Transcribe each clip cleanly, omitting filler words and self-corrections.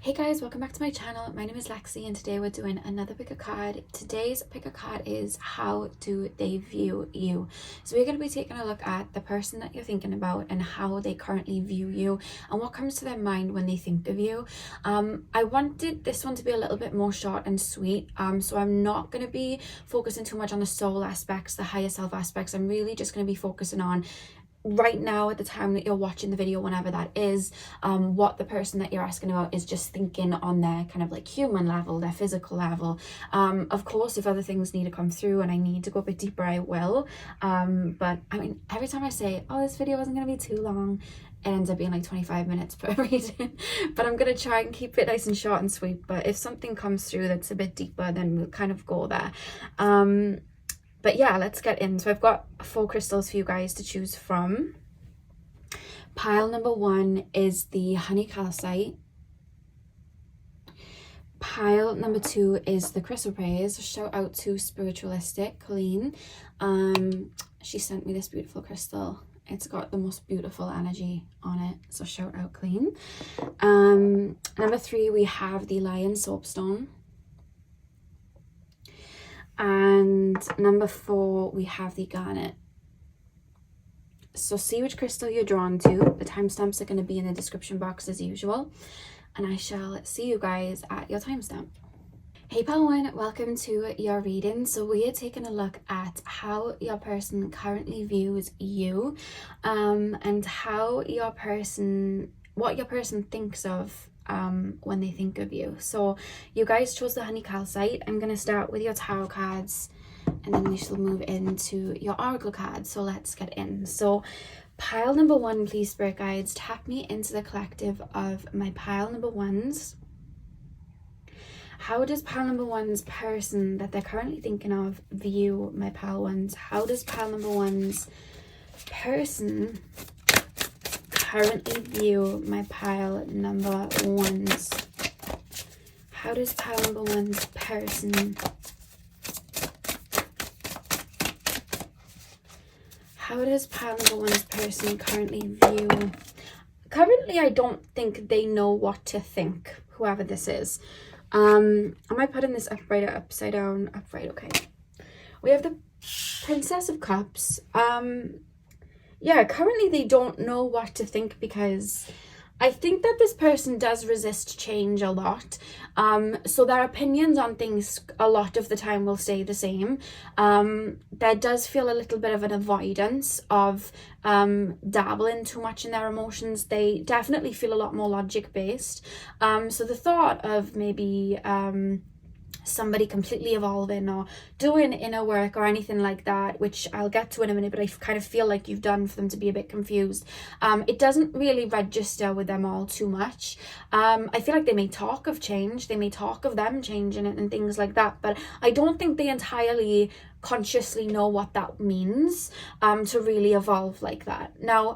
Hey guys, welcome back to my channel. My name is Lexi and today we're doing another pick a card. Today's pick a card is how do they view you? So we're going to be taking a look at the person that you're thinking about and how they currently view you and what comes to their mind when they think of you. I wanted this one to be a little bit more short and sweet, so I'm not going to be focusing too much on the soul aspects, the higher self aspects. I'm really just going to be focusing on right now at the time that you're watching the video, whenever that is, what the person that you're asking about is just thinking on their kind of like human level, their physical level. Of course, if other things need to come through and I need to go a bit deeper, I will. But I mean, every time I say, oh, this video isn't going to be too long, it ends up being like 25 minutes per reading. But I'm going to try and keep it nice and short and sweet. But if something comes through that's a bit deeper, then we'll kind of go there. But yeah, let's get in. So I've got 4 crystals for you guys to choose from. Pile number 1 is the honey calcite. Pile number 2 is the chrysoprase. Shout out to Spiritualistic Colleen. She sent me this beautiful crystal. It's got the most beautiful energy on it. So shout out Colleen. Number 3, we have the Lion Soapstone. And number 4, we have the garnet. So see which crystal you're drawn to. The timestamps are going to be in the description box as usual. And I shall see you guys at your timestamp. Hey pal one, welcome to your reading. So we are taking a look at how your person currently views you, and how what your person thinks of when they think of you. So you guys chose the honey calcite. I'm going to start with your tarot cards and then we shall move into your oracle cards. So let's get in. So pile number 1, please, spirit guides, tap me into the collective of my pile number 1s. How does pile number 1's person that they're currently thinking of view my pile 1s? How does pile number 1's person currently view my pile number 1s? How does pile number 1's person currently view? Currently, I don't think they know what to think, whoever this is. Am I putting this upright or upside down? Upright, okay. We have the Princess of Cups. Yeah, currently they don't know what to think because I think that this person does resist change a lot. So their opinions on things a lot of the time will stay the same. There does feel a little bit of an avoidance of dabbling too much in their emotions. They definitely feel a lot more logic based. So the thought of maybe somebody completely evolving or doing inner work or anything like that, which I'll get to in a minute, but I kind of feel like you've done for them to be a bit confused. It doesn't really register with them all too much. I feel like they may talk of change, they may talk of them changing it and things like that, but I don't think they entirely consciously know what that means to really evolve like that. Now,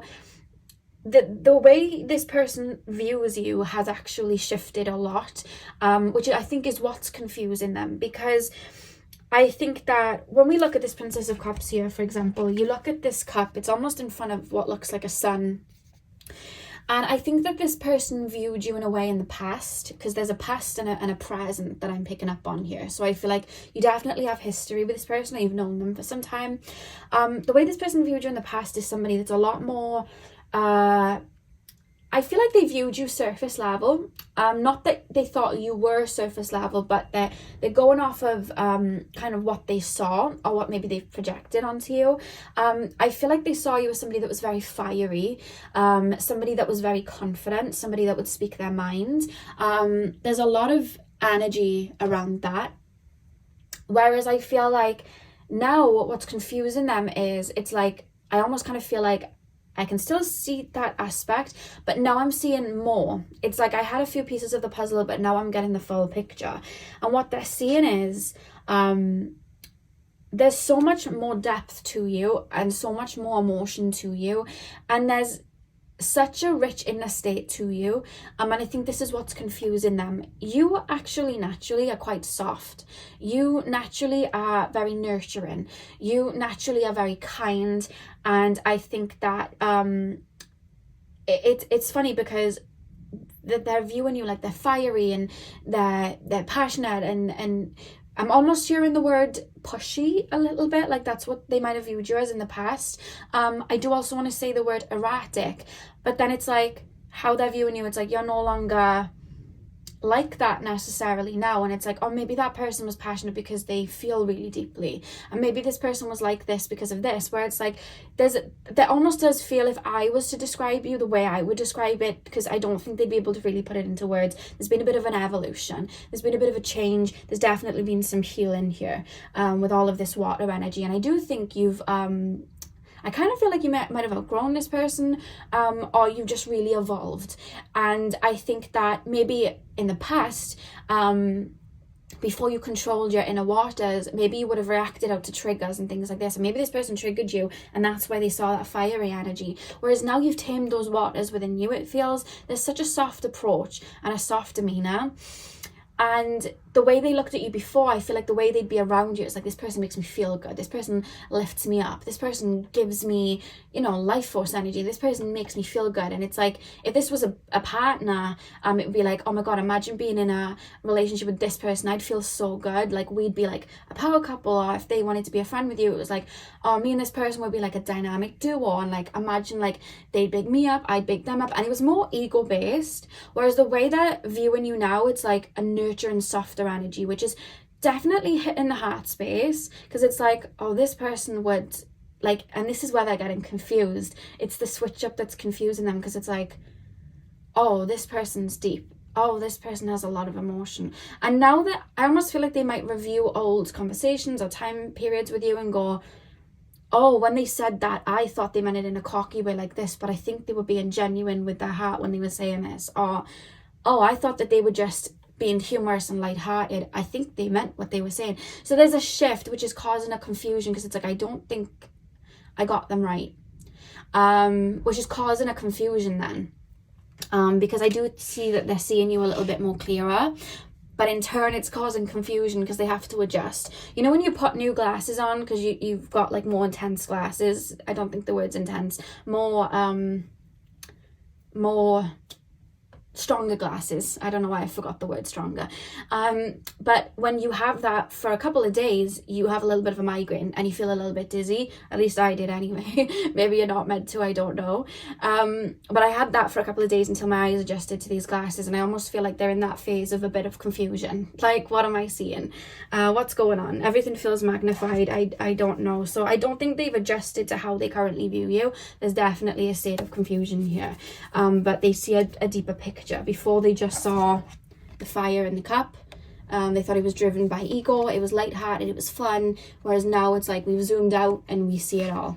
the way this person views you has actually shifted a lot, which I think is what's confusing them, because I think that when we look at this Princess of Cups here, for example, you look at this cup, it's almost in front of what looks like a sun. And I think that this person viewed you in a way in the past, because there's a past and a present that I'm picking up on here. So I feel like you definitely have history with this person, or you've known them for some time. The way this person viewed you in the past is somebody that's a lot more I feel like they viewed you surface level. Not that they thought you were surface level, but they're going off of kind of what they saw or what maybe they've projected onto you. I feel like they saw you as somebody that was very fiery, somebody that was very confident, somebody that would speak their mind. There's a lot of energy around that. Whereas I feel like now what's confusing them is it's like I almost kind of feel like I can still see that aspect, but now I'm seeing more. It's like I had a few pieces of the puzzle, but now I'm getting the full picture. And what they're seeing is there's so much more depth to you and so much more emotion to you. And there's such a rich inner state to you, and I think this is what's confusing them. You actually naturally are quite soft. You naturally are very nurturing. You naturally are very kind, and I think that it's funny because they're viewing you like they're fiery and they're passionate, and I'm almost hearing the word pushy a little bit, like that's what they might have viewed you as in the past. I do also want to say the word erratic, but then it's like how they're viewing you, it's like you're no longer like that necessarily now, and it's like, oh, maybe that person was passionate because they feel really deeply, and maybe this person was like this because of this, where it's like there almost does feel, if I was to describe you the way I would describe it, because I don't think they'd be able to really put it into words, there's been a bit of an evolution, there's been a bit of a change, there's definitely been some healing here with all of this water energy. And I do think you've I kind of feel like you might have outgrown this person, or you've just really evolved. And I think that maybe in the past, before you controlled your inner waters, maybe you would have reacted out to triggers and things like this. And maybe this person triggered you, and that's why they saw that fiery energy. Whereas now you've tamed those waters within you, it feels there's such a soft approach and a soft demeanor. And the way they looked at you before, I feel like the way they'd be around you, it's like, this person makes me feel good. This person lifts me up. This person gives me, life force energy. This person makes me feel good. And it's like, if this was a partner, it would be like, oh my God, imagine being in a relationship with this person. I'd feel so good. Like, we'd be like a power couple. Or if they wanted to be a friend with you, it was like, oh, me and this person would be like a dynamic duo. And like, imagine like they'd big me up, I'd big them up. And it was more ego based. Whereas the way they're viewing you now, it's like a nurturing, softer energy, which is definitely hitting the heart space, because it's like, oh, this person would like, and this is where they're getting confused. It's the switch up that's confusing them, because it's like, oh, this person's deep, oh, this person has a lot of emotion. And now that I almost feel like they might review old conversations or time periods with you and go, oh, when they said that, I thought they meant it in a cocky way like this, but I think they were being genuine with their heart when they were saying this. Or, oh, I thought that they were just being humorous and lighthearted. I think they meant what they were saying. So there's a shift which is causing a confusion, because it's like, I don't think I got them right, which is causing a confusion then, because I do see that they're seeing you a little bit more clearer, but in turn it's causing confusion because they have to adjust. When you put new glasses on, because you've got like more intense glasses, I don't think the word's intense, more stronger glasses. I don't know why I forgot the word stronger. But when you have that for a couple of days, you have a little bit of a migraine and you feel a little bit dizzy. At least I did anyway. Maybe you're not meant to, I don't know. But I had that for a couple of days until my eyes adjusted to these glasses, and I almost feel like they're in that phase of a bit of confusion. Like, what am I seeing? What's going on? Everything feels magnified. I don't know. So I don't think they've adjusted to how they currently view you. There's definitely a state of confusion here. But they see a deeper picture. Before, they just saw the fire in the cup. They thought it was driven by ego, it was lighthearted, it was fun, whereas now it's like we've zoomed out and we see it all,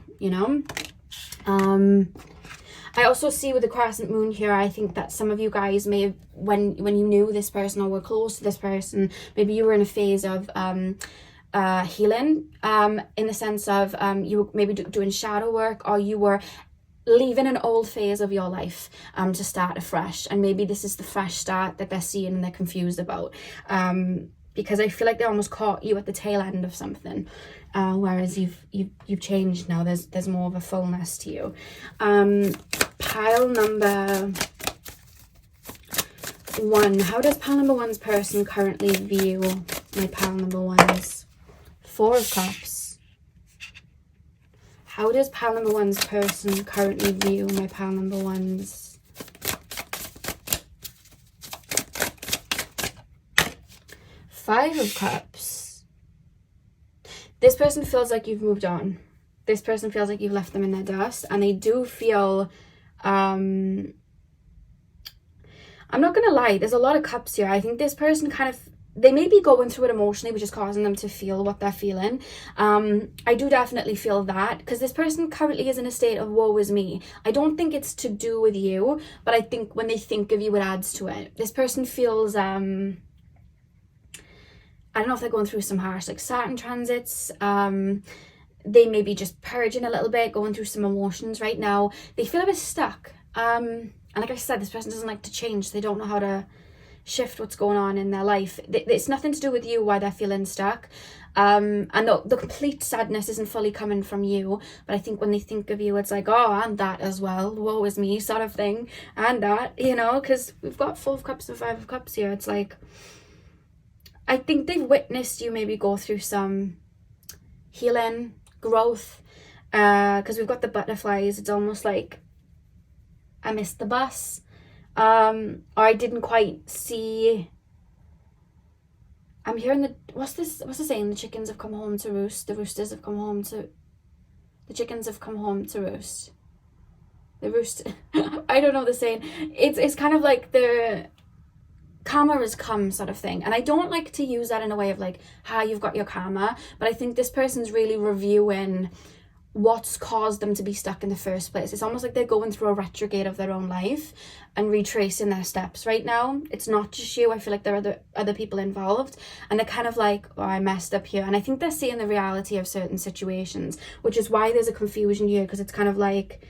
I also see with the crescent moon here, I think that some of you guys may have, when you knew this person or were close to this person, maybe you were in a phase of healing, in the sense of you were maybe doing shadow work, or you were leaving an old phase of your life to start afresh. And maybe this is the fresh start that they're seeing and they're confused about, because I feel like they almost caught you at the tail end of something, whereas you've changed now. There's more of a fullness to you. Pile number 1. How does pile number 1's person currently view my pile number 1's 4 of Cups? How does pile number 1's person currently view my pile number 1's 5 of Cups? This person feels like you've moved on. This person feels like you've left them in their dust, and they do feel, I'm not gonna lie, there's a lot of cups here. I think this person they may be going through it emotionally, which is causing them to feel what they're feeling. I do definitely feel that, because this person currently is in a state of woe is me. I don't think it's to do with you, but I think when they think of you, it adds to it. This person feels, I don't know if they're going through some harsh like Saturn transits. They may be just purging a little bit, going through some emotions right now. They feel a bit stuck. And like I said, this person doesn't like to change. So they don't know how to shift what's going on in their life. It's nothing to do with you why they're feeling stuck. And the complete sadness isn't fully coming from you, but I think when they think of you, it's like, oh, and that as well, woe is me sort of thing, and that, you know, because we've got 4 of Cups and 5 of Cups here. It's like, I think they've witnessed you maybe go through some healing, growth, because we've got the butterflies. It's almost like I missed the bus, or I didn't quite see. I'm hearing what's the saying? The chickens have come home to roost. The roosters have come home to. The chickens have come home to roost. The roost. I don't know the saying. It's kind of like the karma has come sort of thing. And I don't like to use that in a way of like, you've got your karma. But I think this person's really reviewing what's caused them to be stuck in the first place. It's almost like they're going through a retrograde of their own life and retracing their steps right now. It's not just you. I feel like there are other people involved, and they're kind of like, oh, I messed up here. And I think they're seeing the reality of certain situations, which is why there's a confusion here, because it's kind of like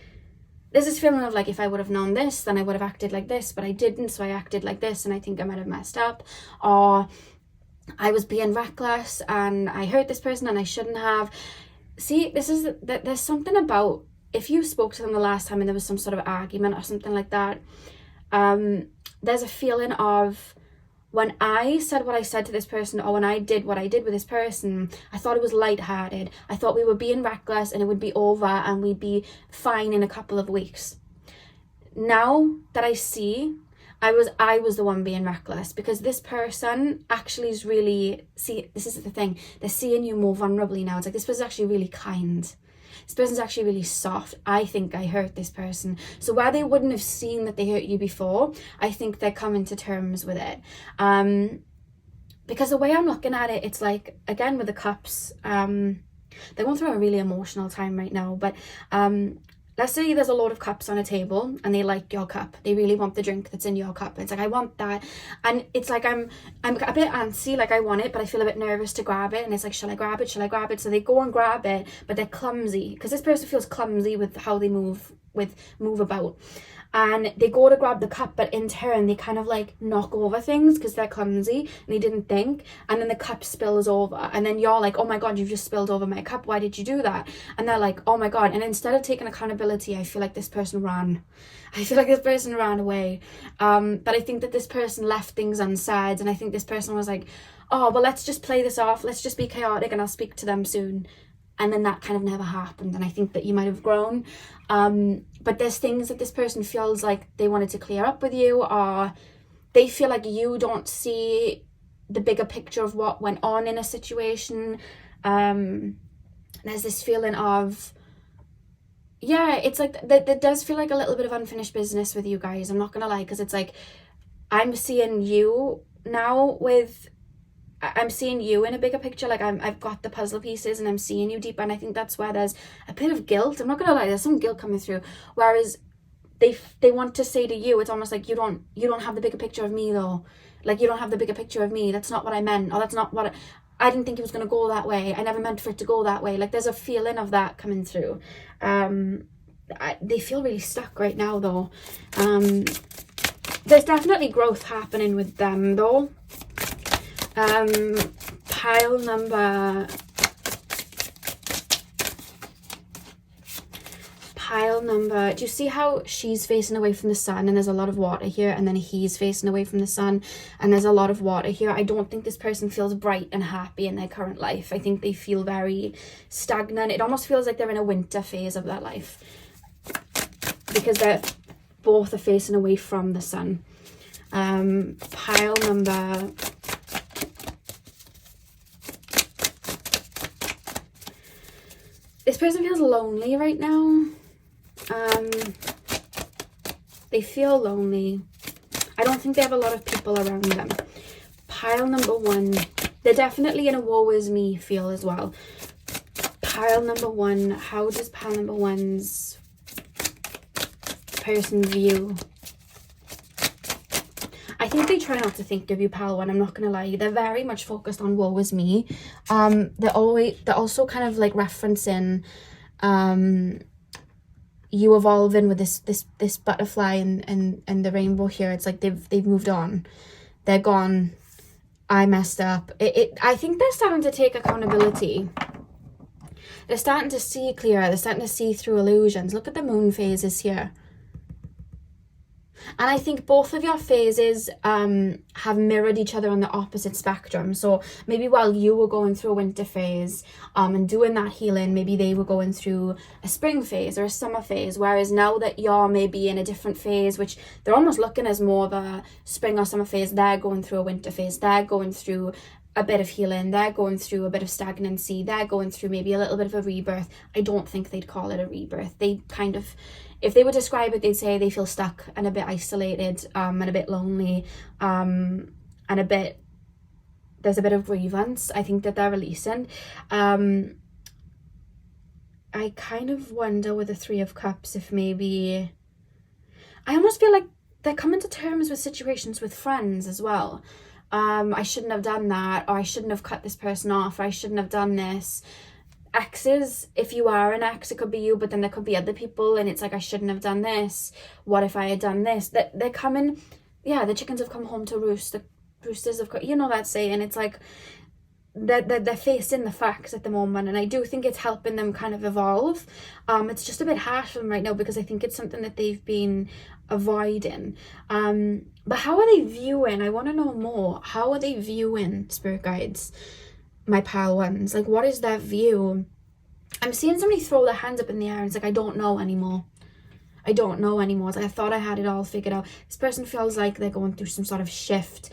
there's this feeling of like, if I would have known this, then I would have acted like this, but I didn't, so I acted like this, and I think I might have messed up. Or I was being reckless and I hurt this person and I shouldn't have. See, there's something about, if you spoke to them the last time and there was some sort of argument or something like that, there's a feeling of, when I said what I said to this person, or when I did what I did with this person, I thought it was lighthearted. I thought we were being reckless and it would be over and we'd be fine in a couple of weeks. Now that I see, I was the one being reckless, because this person actually is really, see, this is the thing, they're seeing you more vulnerably now. It's like, this person's actually really kind. This person's actually really soft. I think I hurt this person. So where they wouldn't have seen that they hurt you before, I think they're coming to terms with it. Because the way I'm looking at it, it's like, again, with the cups, they're going through a really emotional time right now, but let's say there's a load of cups on a table and they like your cup. They really want the drink that's in your cup. It's like, I want that. And it's like, I'm a bit antsy, like I want it, but I feel a bit nervous to grab it. And it's like, shall I grab it? Shall I grab it? So they go and grab it, but they're clumsy, because this person feels clumsy with how they move about. And they go to grab the cup, but in turn they kind of like knock over things because they're clumsy and they didn't think, and then the cup spills over, and then you're like, oh my god, you've just spilled over my cup, why did you do that? And they're like, oh my god. And instead of taking accountability, I feel like this person ran away. But I think that this person left things unsaid, and I think this person was like, oh well, let's just play this off, let's just be chaotic and I'll speak to them soon. And then that kind of never happened, and I think that you might have grown. But there's things that this person feels like they wanted to clear up with you, or they feel like you don't see the bigger picture of what went on in a situation. There's this feeling of, yeah, it's like, there does feel like a little bit of unfinished business with you guys. I'm not going to lie, because it's like, I'm seeing you now I'm seeing you in a bigger picture. Like I've got the puzzle pieces and I'm seeing you deeper, and I think that's where there's a bit of guilt. I'm not gonna lie, there's some guilt coming through. Whereas they want to say to you, it's almost like, you don't have the bigger picture of me though. Like, you don't have the bigger picture of me. That's not what I meant, or that's not what I didn't think it was gonna go that way. I never meant for it to go that way. Like, there's a feeling of that coming through. They feel really stuck right now though. There's definitely growth happening with them though. Pile number, do you see how she's facing away from the sun and there's a lot of water here, and then he's facing away from the sun and there's a lot of water here? I don't think this person feels bright and happy in their current life. I think they feel very stagnant. It almost feels like they're in a winter phase of their life, because they're both are facing away from the sun. Pile number, this person feels lonely right now. They feel lonely. I don't think they have a lot of people around them. Pile number 1, they're definitely in a woe is me feel as well. Pile number 1, how does pile number 1's person view? I think they try not to think of you, pile 1. I'm not gonna lie, they're very much focused on woe is me. They're also kind of like referencing you evolving with this butterfly and the rainbow here. It's like they've moved on. they're gone, I messed up. I think they're starting to take accountability. They're starting to see clearer. They're starting to see through illusions. Look at the moon phases here. And I think both of your phases have mirrored each other on the opposite spectrum. So maybe while you were going through a winter phase and doing that healing, maybe they were going through a spring phase or a summer phase. Whereas now that you're maybe in a different phase, which they're almost looking as more of a spring or summer phase, they're going through a winter phase. They're going through a bit of healing. They're going through a bit of stagnancy. They're going through maybe a little bit of a rebirth. I don't think they'd call it a rebirth. They kind of... If they would describe it, they'd say they feel stuck and a bit isolated and a bit lonely and there's a bit of grievance, I think, that they're releasing. I kind of wonder with the Three of Cups if maybe... I almost feel like they're coming to terms with situations with friends as well. I shouldn't have done that, or I shouldn't have cut this person off, or I shouldn't have done this. Exes, if you are an ex, it could be you, but then there could be other people, and it's like, I shouldn't have done this. What if I had done this? That they're coming, yeah, the chickens have come home to roost. The roosters have come, you know that saying. It's like they're facing the facts at the moment, and I do think it's helping them kind of evolve. It's just a bit harsh for them right now because I think it's something that they've been avoiding. But how are they viewing? I want to know more. How are they viewing spirit guides? My pal ones, like, what is their view? I'm seeing somebody throw their hands up in the air and it's like, I don't know anymore. I don't know anymore. It's like, I thought I had it all figured out. This person feels like they're going through some sort of shift.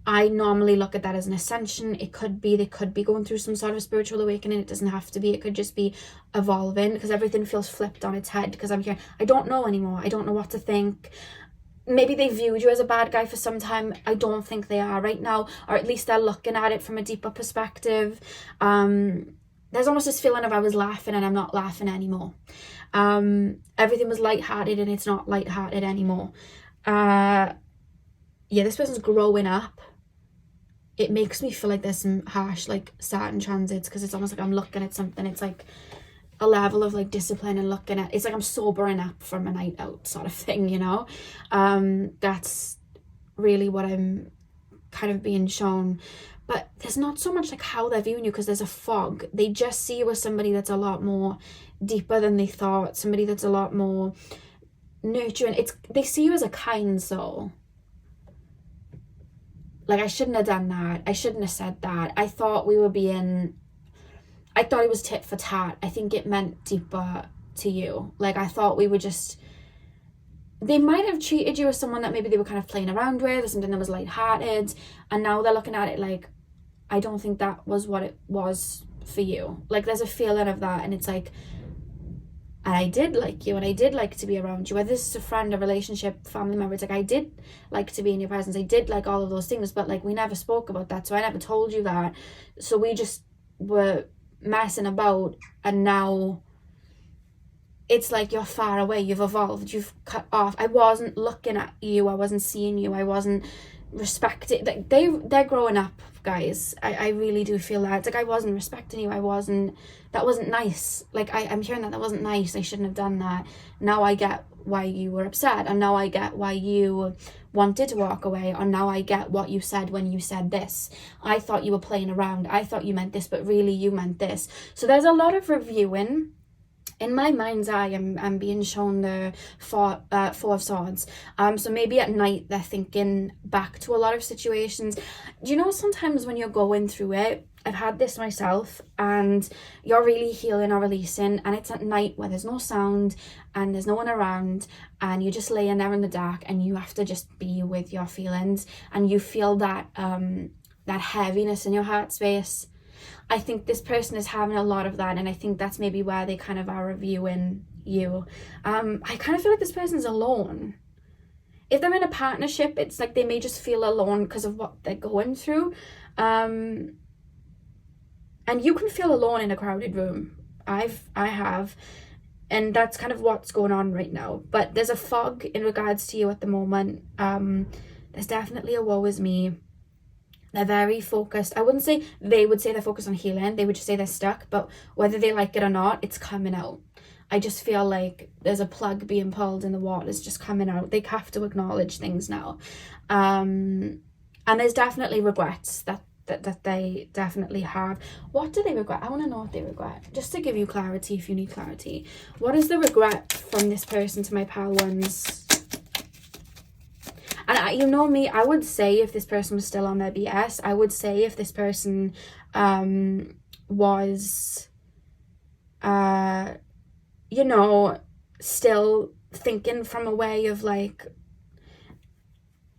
I normally look at that as an ascension. It could be, they could be going through some sort of spiritual awakening. It doesn't have to be. It could just be evolving, because everything feels flipped on its head, because I'm here, I don't know anymore. I don't know what to think. Maybe they viewed you as a bad guy for some time. I don't think they are right now, or at least they're looking at it from a deeper perspective. There's almost this feeling of I was laughing and I'm not laughing anymore. Everything was lighthearted and it's not lighthearted anymore. Yeah, this person's growing up. It makes me feel like there's some harsh, like, Saturn transits, because it's almost like I'm looking at something. It's like a level of, like, discipline and looking at, it's like I'm sobering up from a night out sort of thing, you know. That's really what I'm kind of being shown. But there's not so much like how they're viewing you, because there's a fog. They just see you as somebody that's a lot more deeper than they thought, somebody that's a lot more nurturing. They see you as a kind soul. Like, I shouldn't have done that. I shouldn't have said that. I thought it was tit for tat. I think it meant deeper to you. Like, I thought we were just... They might have treated you as someone that maybe they were kind of playing around with, or something that was lighthearted, and now they're looking at it like, I don't think that was what it was for you. Like, there's a feeling of that, and it's like, and I did like you, and I did like to be around you, whether this is a friend, a relationship, family member. It's like, I did like to be in your presence. I did like all of those things, but, like, we never spoke about that, so I never told you that. So we just were messing about, and now it's like you're far away, you've evolved, you've cut off. I wasn't looking at you, I wasn't seeing you, I wasn't respecting. Like, they're growing up, guys. I really do feel that. It's like, I wasn't respecting you, that wasn't nice. Like, I'm hearing that wasn't nice, I shouldn't have done that. Now I get why you were upset, and now I get why you wanted to walk away, or now I get what you said when you said this. I thought you were playing around, I thought you meant this, but really you meant this. So there's a lot of reviewing. In my mind's eye, I'm being shown the Four of Swords. So maybe at night they're thinking back to a lot of situations. Do you know, sometimes when you're going through it, I've had this myself, and you're really healing or releasing, and it's at night where there's no sound and there's no one around, and you're just laying there in the dark, and you have to just be with your feelings, and you feel that that heaviness in your heart space. I think this person is having a lot of that, and I think that's maybe where they kind of are reviewing you. I kind of feel like this person's alone. If they're in a partnership, it's like they may just feel alone because of what they're going through. And you can feel alone in a crowded room. I have. And that's kind of what's going on right now. But there's a fog in regards to you at the moment. There's definitely a woe is me. They're very focused. I wouldn't say they would say they're focused on healing. They would just say they're stuck. But whether they like it or not, it's coming out. I just feel like there's a plug being pulled and the water's just coming out. They have to acknowledge things now. And there's definitely regrets that they definitely have. What do they regret? I want to know what they regret, just to give you clarity if you need clarity. What is the regret from this person to my pal ones? And you know me, I would say if this person was still on their BS, I would say if this person was, you know, still thinking from a way of like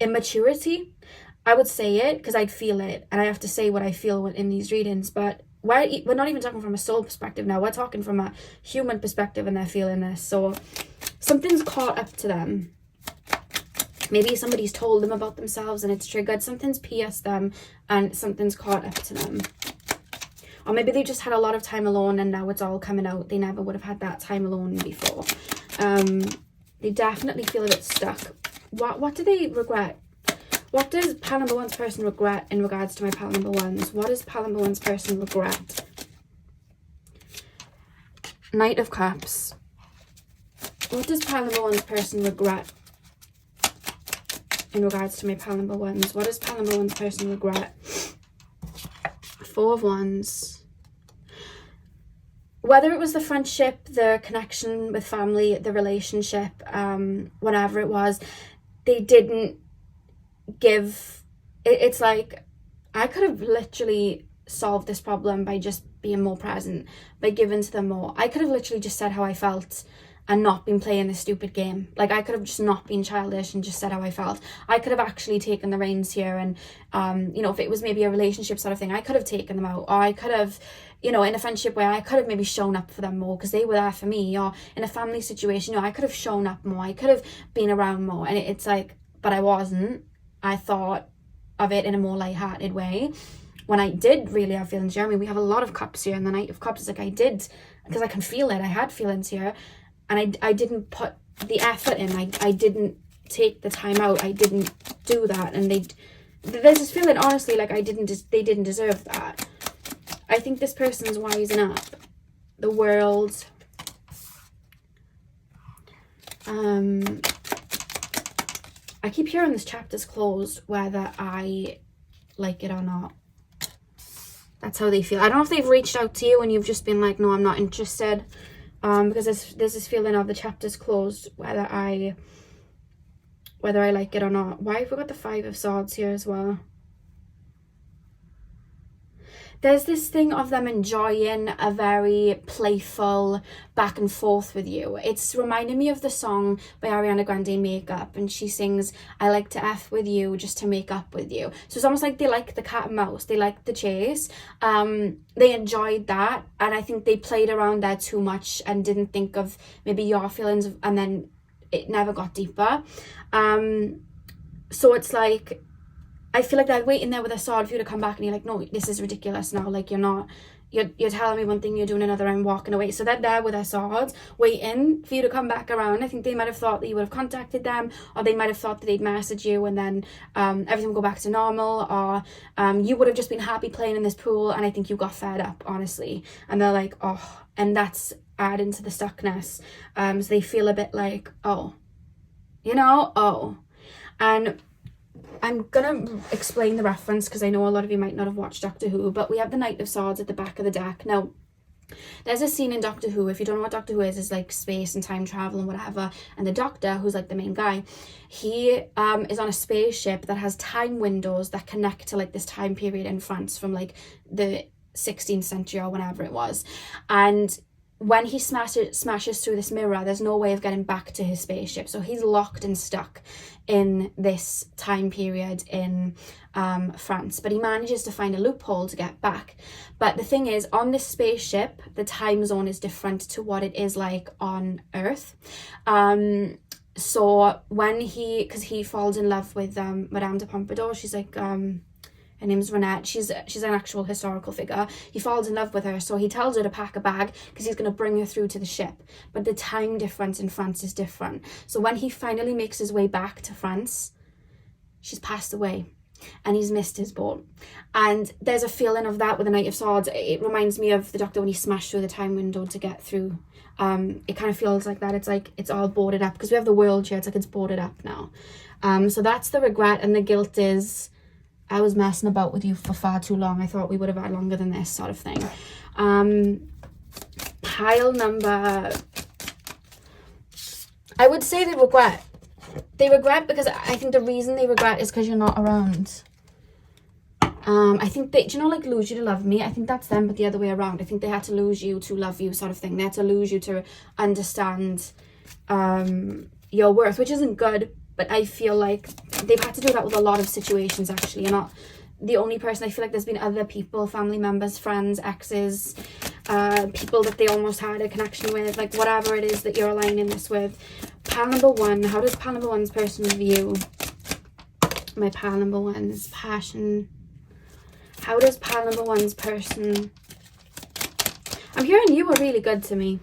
immaturity, I would say it because I'd feel it, and I have to say what I feel in these readings. But we're not even talking from a soul perspective now, we're talking from a human perspective, and they're feeling this. So something's caught up to them. Maybe somebody's told them about themselves and it's triggered. Something's pierced them and something's caught up to them. Or maybe they just had a lot of time alone and now it's all coming out. They never would have had that time alone before. They definitely feel a bit stuck. What do they regret? What does pal number one's person regret in regards to my pal number ones? What does pal number one's person regret? Knight of Cups. What does pal number one's person regret in regards to my pal number ones? What does pal number one's person regret? Four of Wands. Whether it was the friendship, the connection with family, the relationship, whatever it was, they didn't give. It's like I could have literally solved this problem by just being more present, by giving to them more. I could have literally just said how I felt and not been playing this stupid game. Like, I could have just not been childish and just said how I felt. I could have actually taken the reins here and, you know, if it was maybe a relationship sort of thing, I could have taken them out. Or I could have, you know, in a friendship where I could have maybe shown up for them more because they were there for me. Or in a family situation, you know, I could have shown up more. I could have been around more. And it's like, but I wasn't. I thought of it in a more lighthearted way. When I did really have feelings here, I mean, we have a lot of cups here, and the Knight of Cups is like, I did, because I can feel it. I had feelings here. And I didn't put the effort in. I didn't take the time out. I didn't do that. And there's this feeling, honestly, like they didn't deserve that. I think this person's wising up. The World. I keep hearing this chapter's closed, whether I like it or not. That's how they feel. I don't know if they've reached out to you and you've just been like, no, I'm not interested. Because there's this feeling of the chapter's closed, whether I like it or not. Why have we got the Five of Swords here as well? There's this thing of them enjoying a very playful back and forth with you. It's reminding me of the song by Ariana Grande, Makeup, and she sings, I like to F with you just to make up with you. So it's almost like they like the cat and mouse. They like the chase. They enjoyed that, and I think they played around there too much and didn't think of maybe your feelings, and then it never got deeper. So it's like, I feel like they're waiting there with a sword for you to come back, and you're like, no, this is ridiculous now. Like, you're telling me one thing, you're doing another, and walking away. So they're there with their swords, waiting for you to come back around. I think they might have thought that you would have contacted them, or they might have thought that they'd message you, and then everything would go back to normal, or you would have just been happy playing in this pool, and I think you got fed up, honestly. And they're like, oh, and that's adding to the stuckness. So they feel a bit like, oh, you know, oh. And I'm going to explain the reference because I know a lot of you might not have watched Doctor Who, but we have the Knight of Swords at the back of the deck. Now, there's a scene in Doctor Who, if you don't know what Doctor Who is like space and time travel and whatever, and the Doctor, who's like the main guy, he is on a spaceship that has time windows that connect to like this time period in France from like the 16th century or whenever it was. And when he smashes through this mirror, there's no way of getting back to his spaceship. So he's locked and stuck in this time period in France. But he manages to find a loophole to get back. But the thing is, on this spaceship, the time zone is different to what it is like on Earth. So when because he falls in love with Madame de Pompadour, she's like... her name's Renette. She's an actual historical figure. He falls in love with her, so he tells her to pack a bag because he's going to bring her through to the ship. But the time difference in France is different. So when he finally makes his way back to France, she's passed away and he's missed his boat. And there's a feeling of that with the Knight of Swords. It reminds me of the Doctor when he smashed through the time window to get through. It kind of feels like that. It's like it's all boarded up because we have the world here. It's like it's boarded up now. So that's the regret, and the guilt is... I was messing about with you for far too long. I thought we would have had longer than this, sort of thing. Pile number, I would say they regret. They regret because I think the reason they regret is because you're not around. I think they, do you know, like lose you to love me? I think that's them, but the other way around. I think they had to lose you to love you, sort of thing. They had to lose you to understand your worth, which isn't good, but I feel like they've had to do that with a lot of situations, actually. You're not the only person. I feel like there's been other people, family members, friends, exes, people that they almost had a connection with, like whatever it is that you're aligning this with. Pile number one, how does pile number one's person view my pile number one's passion? How does pile number one's person, I'm hearing you were really good to me.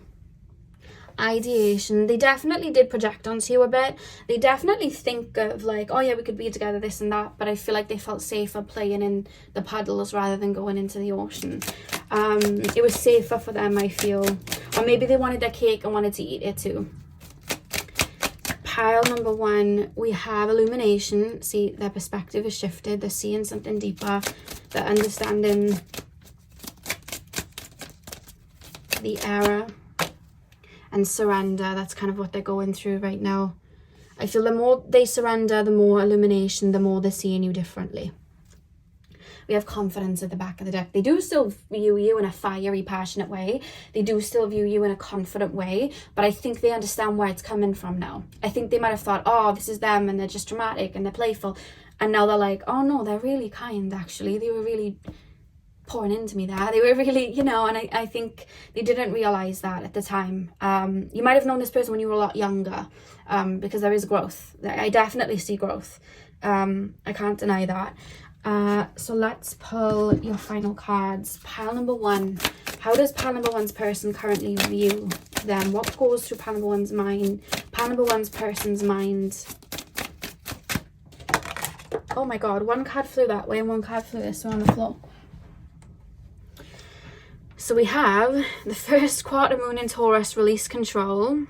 Ideation, they definitely did project onto you a bit. They definitely think of like, oh yeah, we could be together, this and that, but I feel like they felt safer playing in the puddles rather than going into the ocean. It was safer for them, I feel. Or maybe they wanted their cake and wanted to eat it too. Pile number one, we have illumination. See, their perspective has shifted. They're seeing something deeper. They're understanding the error and surrender. That's kind of what they're going through right now. I feel the more they surrender, the more illumination, the more they're seeing you differently. We have confidence at the back of the deck. They do still view you in a fiery, passionate way. They do still view you in a confident way, but I think they understand where it's coming from now. I think they might have thought, oh, this is them and they're just dramatic and they're playful. And now they're like, oh no, they're really kind, actually. They were really pouring into me there. They were really, you know, and I think they didn't realize that at the time. You might have known this person when you were a lot younger, because there is growth. I definitely see growth. I can't deny that. So let's pull your final cards. Pile number one. How does pile number one's person currently view them? What goes through pile number one's mind? Pile number one's person's mind. Oh my god, one card flew that way and one card flew this way on the floor. So we have the first quarter moon in Taurus, release control.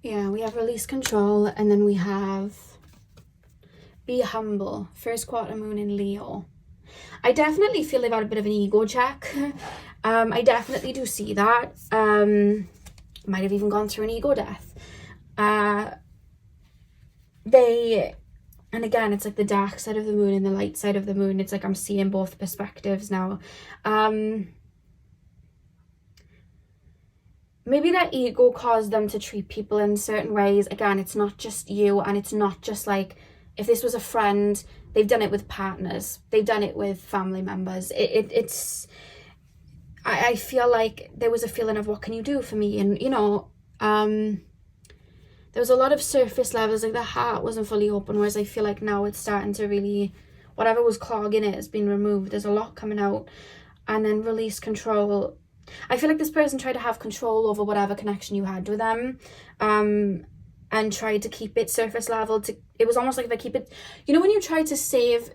Yeah, we have release control, and then we have be humble, first quarter moon in Leo. I definitely feel they've had a bit of an ego check. I definitely do see that. Might have even gone through an ego death. And again, it's like the dark side of the moon and the light side of the moon. It's like I'm seeing both perspectives now. Maybe that ego caused them to treat people in certain ways. Again, it's not just you, and it's not just like, if this was a friend, they've done it with partners. They've done it with family members. I feel like there was a feeling of, what can you do for me? And, you know, there was a lot of surface levels, like the heart wasn't fully open, whereas I feel like now it's starting to really, whatever was clogging it has been removed. There's a lot coming out. And then release control. I feel like this person tried to have control over whatever connection you had with them, and tried to keep it surface level. It was almost like they keep it, you know, when you try to save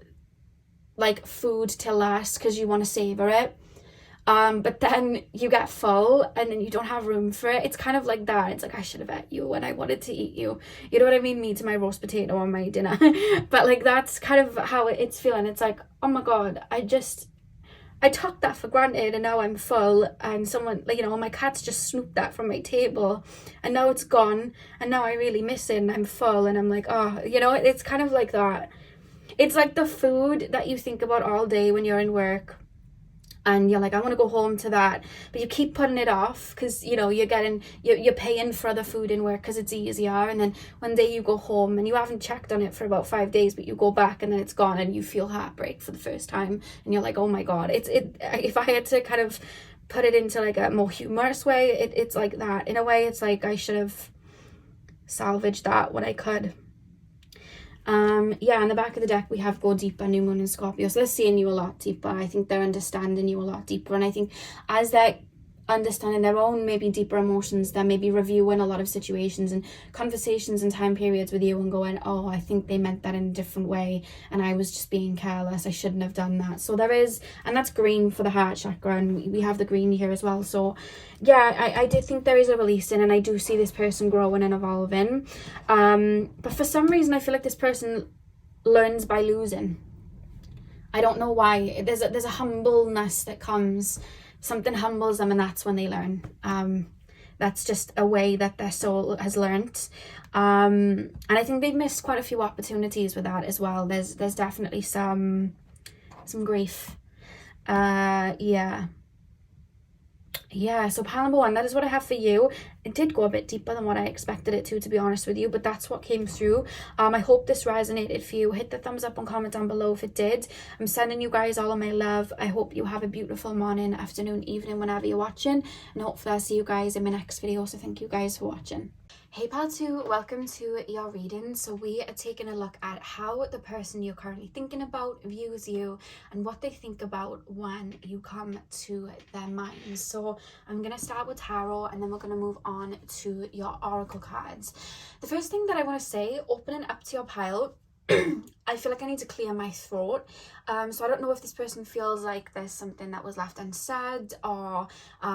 like food till last because you want to savor it, but then you get full and then you don't have room for it. It's kind of like that. It's like, I should have ate you when I wanted to eat you. You know what I mean? Me to my roast potato on my dinner. But like, that's kind of how it's feeling. It's like, oh my god, I took that for granted and now I'm full, and someone, like, you know, my cat's just snooped that from my table and now it's gone, and now I really miss it and I'm full, and I'm like, oh, you know, it's kind of like that. It's like the food that you think about all day when you're in work and you're like, I want to go home to that, but you keep putting it off because, you know, you're paying for the food in work because it's easier, and then one day you go home and you haven't checked on it for about 5 days, but you go back and then it's gone and you feel heartbreak for the first time, and you're like, oh my god. If I had to kind of put it into like a more humorous way, it's like that. In a way, it's like I should have salvaged that when I could. Yeah, on the back of the deck we have go deeper, new moon in Scorpio. So they're seeing you a lot deeper. I think they're understanding you a lot deeper, and I think as they're understanding their own maybe deeper emotions. They're maybe reviewing a lot of situations and conversations and time periods with you and going, oh, I think they meant that in a different way and I was just being careless, I shouldn't have done that. So there is, and that's green for the heart chakra, and we have the green here as well. So yeah, I did think there is a releasing, and I do see this person growing and evolving, but for some reason I feel like this person learns by losing. I don't know why. There's a humbleness that comes. Something humbles them, and that's when they learn. That's just a way that their soul has learnt. And I think they've missed quite a few opportunities with that as well. There's definitely some grief. Yeah, so pile number 1, that is what I have for you. It did go a bit deeper than what I expected it to be honest with you, but that's what came through. I hope this resonated for you. Hit the thumbs up and comment down below if it did. I'm sending you guys all of my love. I hope you have a beautiful morning, afternoon, evening, whenever you're watching, and hopefully I'll see you guys in my next video. So thank you guys for watching. Hey pal 2, welcome to your reading. So we are taking a look at how the person you're currently thinking about views you and what they think about when you come to their minds. So I'm going to start with tarot, and then we're going to move on to your oracle cards. The first thing that I want to say, opening up to your pile, I feel like I need to clear my throat. So I don't know if this person feels like there's something that was left unsaid, or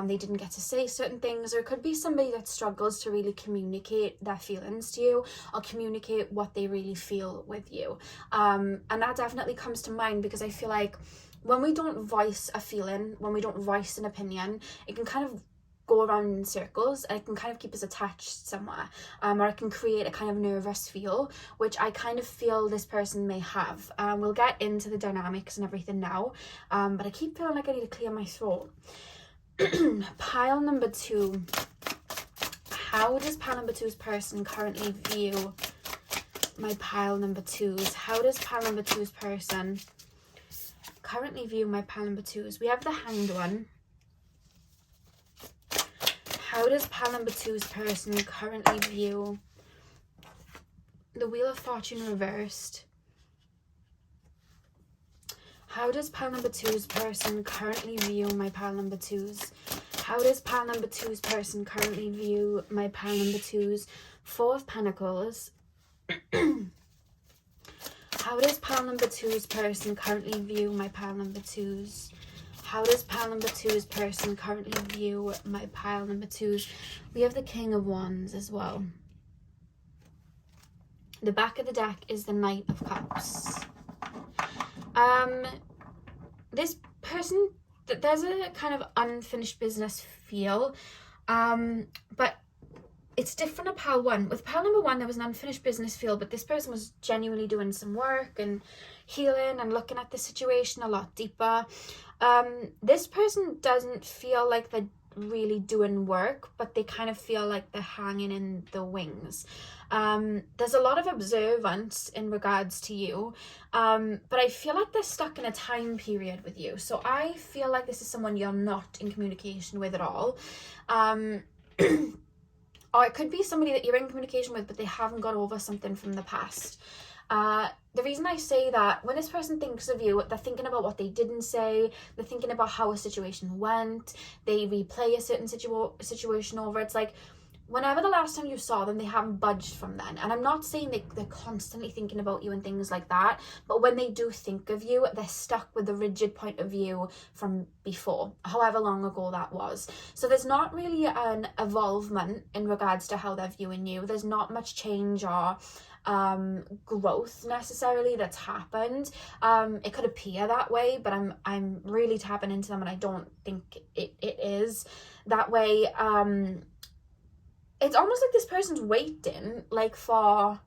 they didn't get to say certain things, or it could be somebody that struggles to really communicate their feelings to you or communicate what they really feel with you. And that definitely comes to mind, because I feel like when we don't voice a feeling, when we don't voice an opinion, it can kind of go around in circles, and it can kind of keep us attached somewhere, or it can create a kind of nervous feel, which I kind of feel this person may have. We'll get into the dynamics and everything now, but I keep feeling like I need to clear my throat. Pile number 2. How does pile number 2's person currently view my pile number 2's? How does pile number 2's person currently view my pile number 2's? We have the Hanged One. How does pile number 2's person currently view the Wheel of Fortune reversed? How does pile number 2's person currently view my pile number 2's? How does pile number 2's person currently view my pile number 2's? 4 of Pentacles. How does pile number 2's person currently view my pile number 2's? How does pile number 2's person currently view my pile number 2's? We have the King of Wands as well. The back of the deck is the Knight of Cups. This person, there's a kind of unfinished business feel, but it's different to pile 1. With pile number 1, there was an unfinished business feel, but this person was genuinely doing some work and healing and looking at the situation a lot deeper. This person doesn't feel like they're really doing work, but they kind of feel like they're hanging in the wings. There's a lot of observance in regards to you, but I feel like they're stuck in a time period with you. So I feel like this is someone you're not in communication with at all. Or it could be somebody that you're in communication with, but they haven't got over something from the past. The reason I say that, when this person thinks of you, they're thinking about what they didn't say, they're thinking about how a situation went, they replay a certain situation over. It's like, whenever the last time you saw them, they haven't budged from then. And I'm not saying they're constantly thinking about you and things like that, but when they do think of you, they're stuck with the rigid point of view from before, however long ago that was. So there's not really an evolvement in regards to how they're viewing you. There's not much change or growth necessarily that's happened. It could appear that way, but I'm really tapping into them, and I don't think it is that way. It's almost like this person's waiting, like, for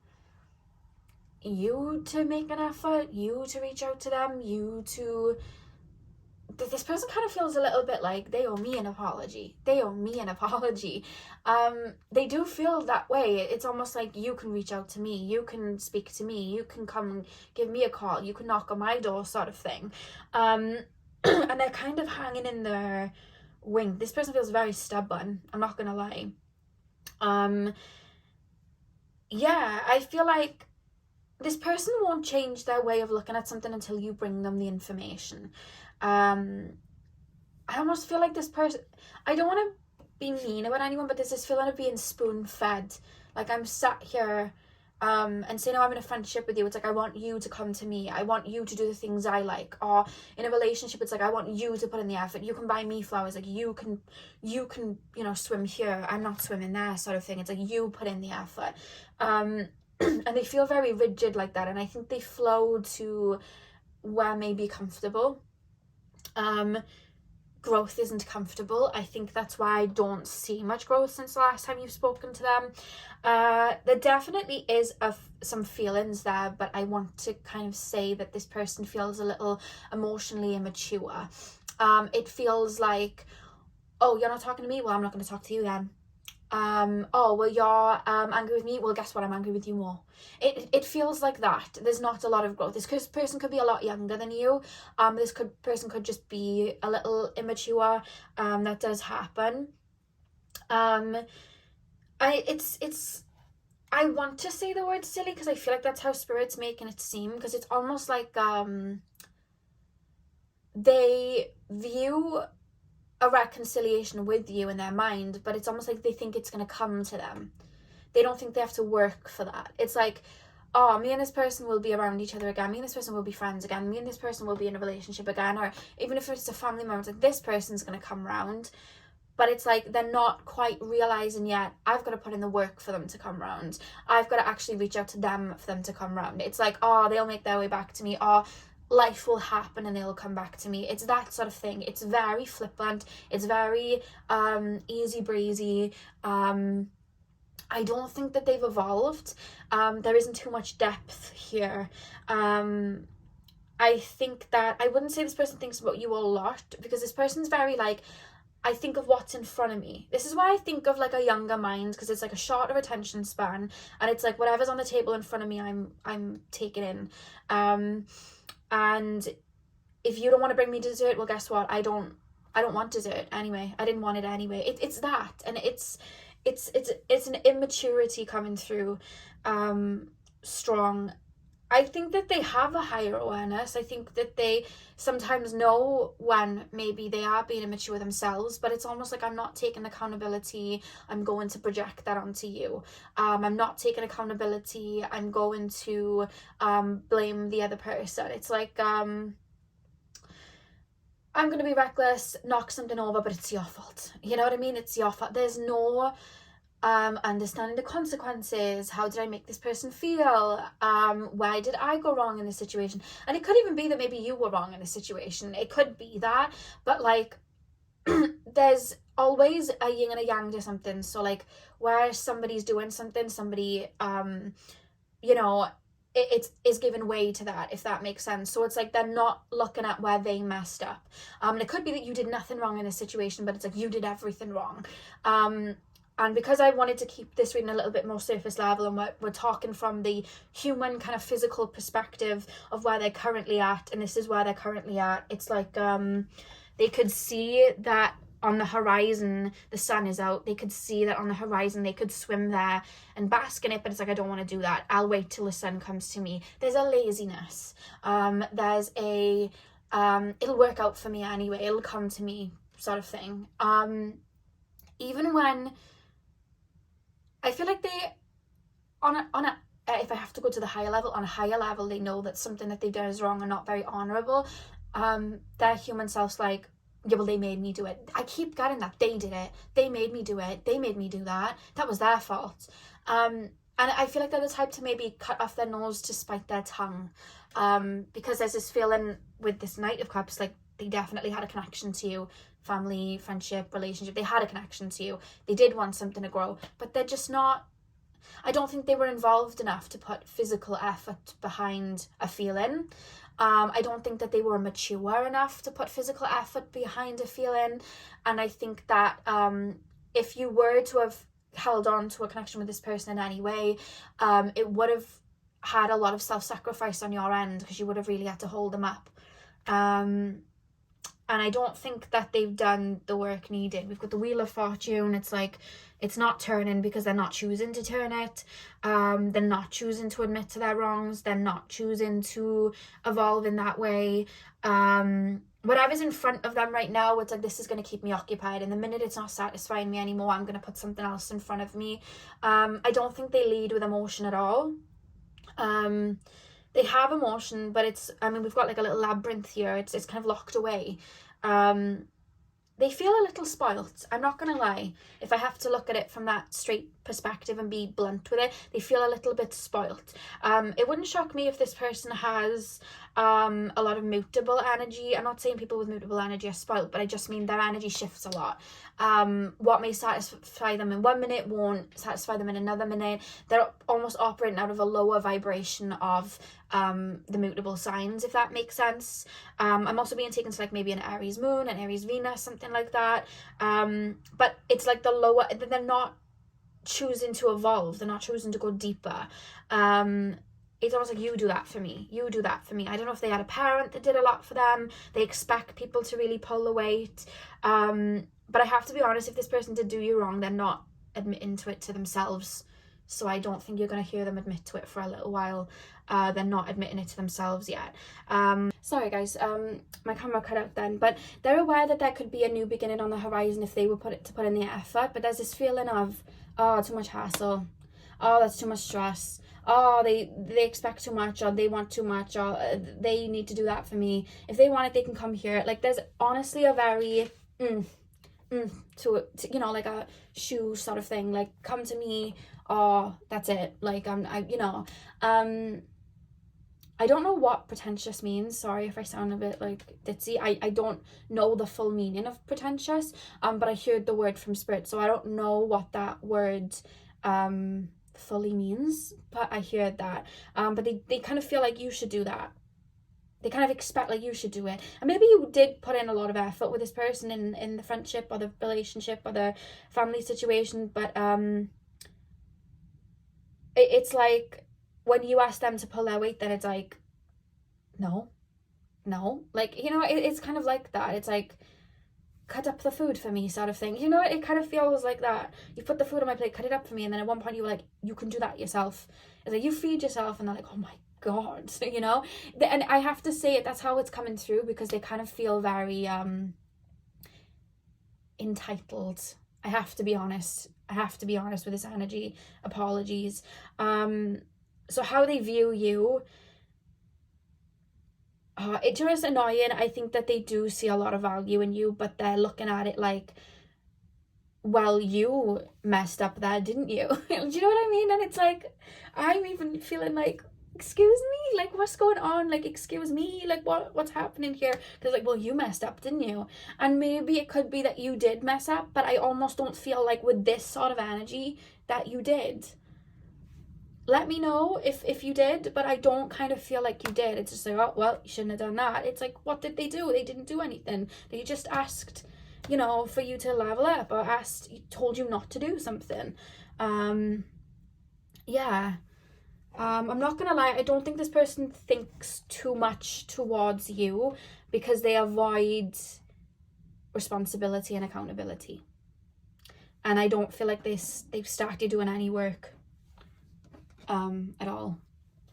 you to make an effort, you to reach out to them, this person kind of feels a little bit like they owe me an apology. They owe me an apology. They do feel that way. It's almost like, you can reach out to me, you can speak to me, you can come and give me a call, you can knock on my door, sort of thing. And they're kind of hanging in their wing. This person feels very stubborn, I'm not gonna lie. Yeah, I feel like this person won't change their way of looking at something until you bring them the information. I almost feel like this person, I don't want to be mean about anyone, but there's this feeling of being spoon-fed. Like, I'm sat here and saying, oh, I'm in a friendship with you. It's like, I want you to come to me. I want you to do the things I like. Or in a relationship, it's like, I want you to put in the effort. You can buy me flowers. Like, you can, you know, swim here. I'm not swimming there, sort of thing. It's like, you put in the effort. And they feel very rigid like that. And I think they flow to where may be comfortable. Growth isn't comfortable. I think that's why I don't see much growth since the last time you've spoken to them. There definitely is some feelings there, but I want to kind of say that this person feels a little emotionally immature. It feels like, oh, you're not talking to me? Well, I'm not going to talk to you then. Oh, well, you're angry with me? Well, guess what? I'm angry with you more. It feels like that. There's not a lot of growth. This person could be a lot younger than you. This person could just be a little immature. That does happen. I want to say the word silly because I feel like that's how Spirit's making it seem, because it's almost like they view a reconciliation with you in their mind, but it's almost like they think it's going to come to them. They don't think they have to work for that. It's like, oh, me and this person will be around each other again. Me and this person will be friends again. Me and this person will be in a relationship again. Or even if it's a family member, it's like, this person's going to come round. But it's like, they're not quite realising yet, I've got to put in the work for them to come round. I've got to actually reach out to them for them to come round. It's like, oh, they'll make their way back to me. Or life will happen and they'll come back to me. It's that sort of thing. It's very flippant. It's very easy breezy. I don't think that they've evolved. There isn't too much depth here. I think that I wouldn't say this person thinks about you a lot, because this person's very like, I think of what's in front of me. This is why I think of like a younger mind, because it's like a shorter attention span, and it's like whatever's on the table in front of me, I'm taking in. And if you don't want to bring me dessert, well, guess what? I don't want dessert anyway. I didn't want it anyway. It's that, and it's an immaturity coming through, strong. I think that they have a higher awareness. I think that they sometimes know when maybe they are being immature themselves, but it's almost like, I'm not taking accountability, I'm going to project that onto you. I'm not taking accountability, I'm going to blame the other person. It's like, I'm going to be reckless, knock something over, but it's your fault. You know what I mean? It's your fault. There's no understanding the consequences. How did I make this person feel? Why did I go wrong in this situation? And it could even be that maybe you were wrong in this situation. It could be that, but like, there's always a yin and a yang to something. So like, where somebody's doing something, somebody, you know, it is giving way to that, if that makes sense. So it's like, they're not looking at where they messed up. And it could be that you did nothing wrong in this situation, but it's like, you did everything wrong. And because I wanted to keep this reading a little bit more surface level, and we're talking from the human kind of physical perspective of where they're currently at, and this is where they're currently at. It's like they could see that on the horizon the sun is out. They could see that on the horizon they could swim there and bask in it, but it's like, I don't want to do that. I'll wait till the sun comes to me. There's a laziness. There's a it'll work out for me anyway. It'll come to me sort of thing. Even when I feel like they, if I have to go to the higher level, on a higher level, they know that something that they've done is wrong and not very honourable. Their human self's like, yeah, well, they made me do it. I keep getting that. They did it. They made me do it. They made me do that. That was their fault. And I feel like they're the type to maybe cut off their nose to spite their tongue. Because there's this feeling with this Knight of Cups, like, they definitely had a connection to you. Family, friendship, relationship, they had a connection to you. They did want something to grow, but they're just not, I don't think they were involved enough to put physical effort behind a feeling. I don't think that they were mature enough to put physical effort behind a feeling. And I think that if you were to have held on to a connection with this person in any way, it would have had a lot of self-sacrifice on your end, because you would have really had to hold them up. And I don't think that they've done the work needed. We've got the Wheel of Fortune. It's like, it's not turning because they're not choosing to turn it. They're not choosing to admit to their wrongs. They're not choosing to evolve in that way. whatever's in front of them right now, it's like, this is going to keep me occupied, and the minute it's not satisfying me anymore, I'm going to put something else in front of me. I don't think they lead with emotion at all. They have emotion, but it's, I mean, we've got like a little labyrinth here. It's kind of locked away. They feel a little spoilt. I'm not going to lie. If I have to look at it from that straight perspective and be blunt with it, they feel a little bit spoilt. It wouldn't shock me if this person has a lot of mutable energy. I'm not saying people with mutable energy are spoilt, but I just mean their energy shifts a lot. What may satisfy them in 1 minute won't satisfy them in another minute. They're almost operating out of a lower vibration of the mutable signs, if that makes sense. I'm also being taken to like maybe an Aries moon, an Aries Venus, something like that. But it's like the lower, they're not choosing to evolve, they're not choosing to go deeper. It's almost like, you do that for me, you do that for me. I don't know if they had a parent that did a lot for them. They expect people to really pull the weight. But I have to be honest, if this person did do you wrong, they're not admitting to it to themselves. So I don't think you're going to hear them admit to it for a little while. They're not admitting it to themselves yet. Sorry guys, my camera cut out then. But they're aware that there could be a new beginning on the horizon if they were put in the effort. But there's this feeling of, oh, too much hassle. Oh, that's too much stress. Oh, they expect too much, or they want too much, or they need to do that for me. If they want it, they can come here. Like, there's honestly a very to you know, like a shoe sort of thing. Like, come to me, or that's it. Like, I don't know what pretentious means. Sorry if I sound a bit like ditzy. I don't know the full meaning of pretentious. But I heard the word from spirit, so I don't know what that word fully means, but I heard that. But they kind of feel like you should do that. They kind of expect like you should do it. And maybe you did put in a lot of effort with this person in the friendship or the relationship or the family situation, but it's like when you ask them to pull their weight, then it's like, no, like, you know, it's kind of like that. It's like, cut up the food for me sort of thing. You know, it kind of feels like that. You put the food on my plate, cut it up for me, and then at one point you were like, you can do that yourself. It's like, you feed yourself, and they're like, oh my god, you know. And I have to say it, that's how it's coming through, because they kind of feel very entitled. I have to be honest with this energy. Apologies. So how they view you, it's just annoying. I think that they do see a lot of value in you, but they're looking at it like, well, you messed up there, didn't you? Do you know what I mean? And it's like, I'm even feeling like, excuse me, like, what's going on? Like, excuse me, like, what's happening here? Because like, well, you messed up, didn't you? And maybe it could be that you did mess up, but I almost don't feel like with this sort of energy that you did. Let me know if you did, but I don't kind of feel like you did. It's just like, oh, well, you shouldn't have done that. It's like, what did they do? They didn't do anything. They just asked, you know, for you to level up, or told you not to do something. Yeah. I'm not gonna lie, I don't think this person thinks too much towards you, because they avoid responsibility and accountability. And I don't feel like they've started doing any work at all.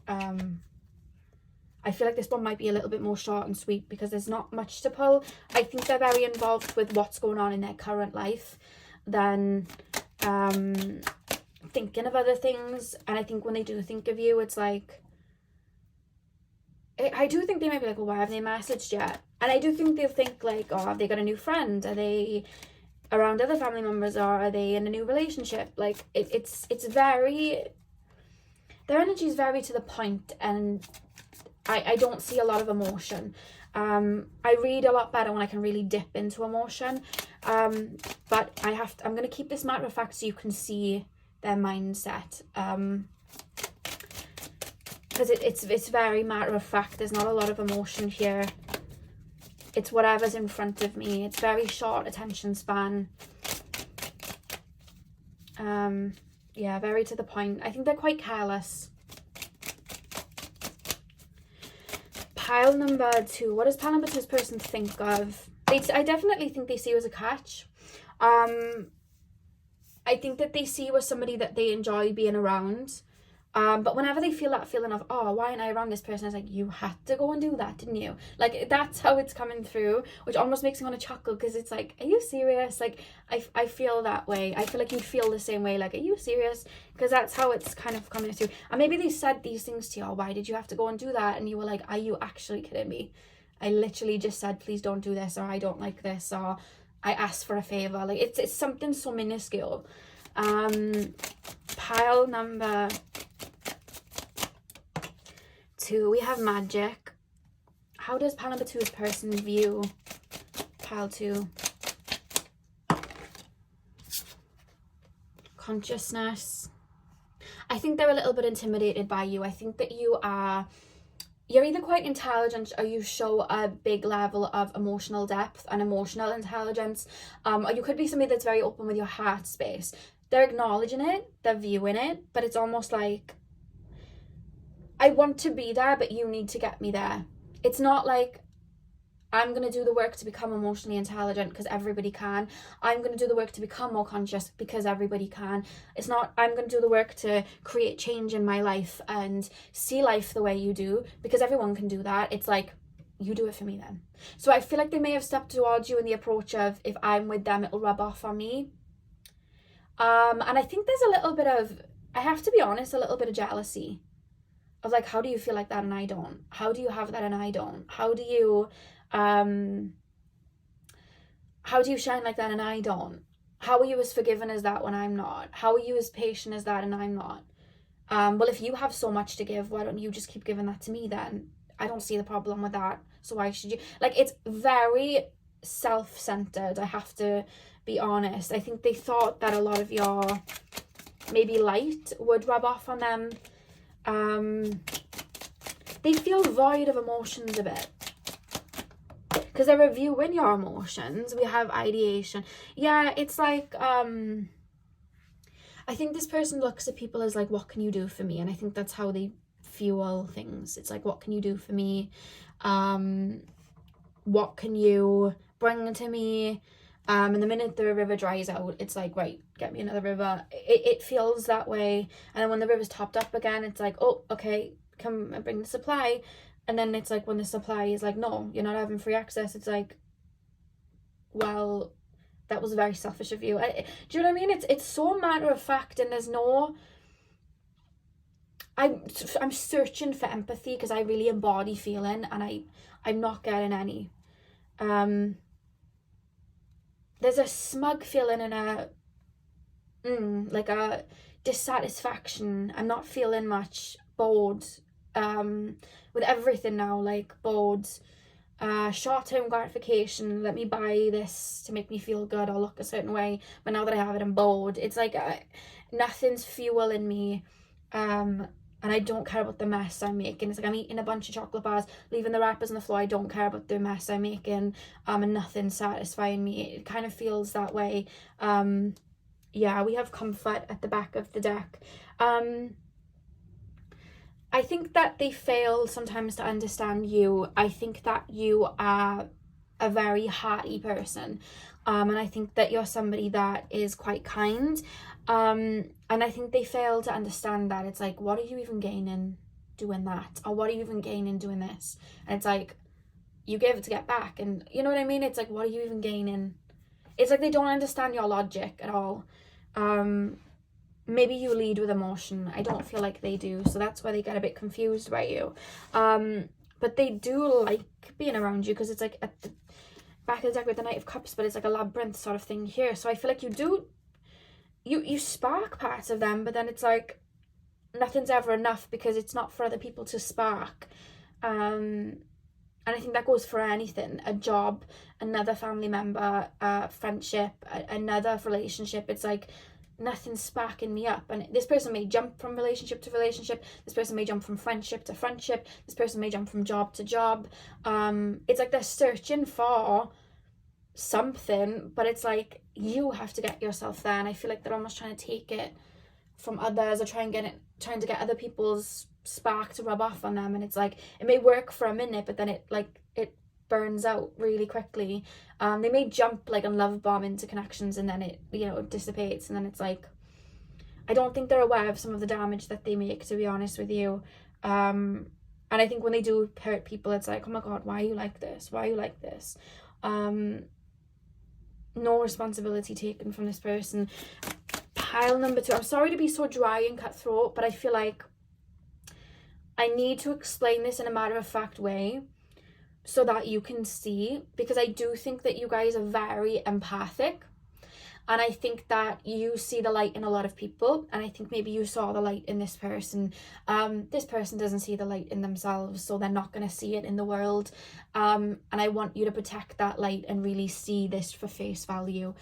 I feel like this one might be a little bit more short and sweet, because there's not much to pull. I think they're very involved with what's going on in their current life than thinking of other things. And I think when they do think of you, it's like, I do think they might be like, well, why haven't they messaged yet? And I do think they'll think like, oh, have they got a new friend? Are they around other family members, or are they in a new relationship? Like, it's very, their energy is very to the point, and I don't see a lot of emotion. I read a lot better when I can really dip into emotion. But I'm going to keep this matter of fact so you can see their mindset. Because it's very matter of fact. There's not a lot of emotion here. It's whatever's in front of me. It's very short attention span. Yeah, very to the point. I think they're quite careless. Pile number 2. What does pile number 2's person think of? I definitely think they see you as a catch. I think that they see you as somebody that they enjoy being around. But whenever they feel that feeling of, oh, why aren't I around this person, it's like, you had to go and do that, didn't you? Like, that's how it's coming through, which almost makes me want to chuckle, because it's like, are you serious? Like, I feel that way. I feel like you'd feel the same way, like, are you serious? Because that's how it's kind of coming through. And maybe they said these things to you, oh, why did you have to go and do that? And you were like, are you actually kidding me? I literally just said, please don't do this, or I don't like this, or I asked for a favor. Like, it's something so minuscule. Pile number 2, we have magic. How does pile number 2's person view pile 2? Consciousness. I think they're a little bit intimidated by you. I think that you're either quite intelligent, or you show a big level of emotional depth and emotional intelligence, or you could be somebody that's very open with your heart space. They're acknowledging it, they're viewing it, but it's almost like, I want to be there, but you need to get me there. It's not like, I'm going to do the work to become emotionally intelligent because everybody can. I'm going to do the work to become more conscious because everybody can. It's not, I'm going to do the work to create change in my life and see life the way you do because everyone can do that. It's like, you do it for me then. So I feel like they may have stepped towards you in the approach of, if I'm with them, it'll rub off on me. And I think there's a little bit of, I have to be honest, a little bit of jealousy. Of like, how do you feel like that and I don't? How do you have that and I don't? How do you shine like that and I don't? How are you as forgiving as that when I'm not? How are you as patient as that and I'm not? Well, if you have so much to give, why don't you just keep giving that to me then? I don't see the problem with that. So why should you? Like, it's very self-centered, I have to be honest. I think they thought that a lot of your maybe light would rub off on them. They feel void of emotions a bit because they're reviewing your emotions. We have ideation. Yeah, it's like I think this person looks at people as like, what can you do for me? And I think that's how they fuel things. It's like, what can you do for me? What can you bring to me? And the minute the river dries out, it's like, right, get me another river. It feels that way. And then when the river's topped up again, it's like, oh, okay, come and bring the supply. And then it's like, when the supply is like, no, you're not having free access, it's like, well, that was very selfish of you. Do you know what I mean? It's so matter of fact, and there's no, I'm searching for empathy because I really embody feeling, and I'm not getting any. There's a smug feeling and like a dissatisfaction. I'm not feeling much. Bored with everything now, like bored. Short-term gratification, let me buy this to make me feel good or look a certain way, but now that I have it, I'm bored. It's like nothing's fueling me, and I don't care about the mess I'm making. It's like I'm eating a bunch of chocolate bars, leaving the wrappers on the floor. I don't care about the mess I'm making, and nothing's satisfying me. It kind of feels that way. Yeah, we have comfort at the back of the deck. I think that they fail sometimes to understand you. I think that you are a very hearty person, and I think that you're somebody that is quite kind, and I think they fail to understand that. It's like, what are you even gaining doing that? Or what are you even gaining doing this? And it's like, you give to get back, and you know what I mean? It's like, what are you even gaining? It's like they don't understand your logic at all. Maybe you lead with emotion. I don't feel like they do, so that's why they get a bit confused by you. But they do like being around you, because it's like at the back of the deck with the Knight of Cups, but it's like a labyrinth sort of thing here. So I feel like you spark parts of them, but then it's like nothing's ever enough because it's not for other people to spark. And I think that goes for anything: a job, another family member, friendship, another relationship. It's like, nothing's sparking me up. And this person may jump from relationship to relationship. This person may jump from friendship to friendship. This person may jump from job to job. It's like they're searching for something, but it's like, you have to get yourself there. And I feel like they're almost trying to take it from others, or trying to get other people's spark to rub off on them. And it's like, it may work for a minute, but then it burns out really quickly. They may jump like a love bomb into connections, and then it dissipates, and then it's like, I don't think they're aware of some of the damage that they make, to be honest with you. And I think when they do hurt people, it's like, oh my God, why are you like this? Why are you like this? No responsibility taken from this person. Pile number 2. I'm sorry to be so dry and cutthroat, but I feel like I need to explain this in a matter-of-fact way so that you can see, because I do think that you guys are very empathic. And I think that you see the light in a lot of people. And I think maybe you saw the light in this person. This person doesn't see the light in themselves, so they're not going to see it in the world. And I want you to protect that light and really see this for face value.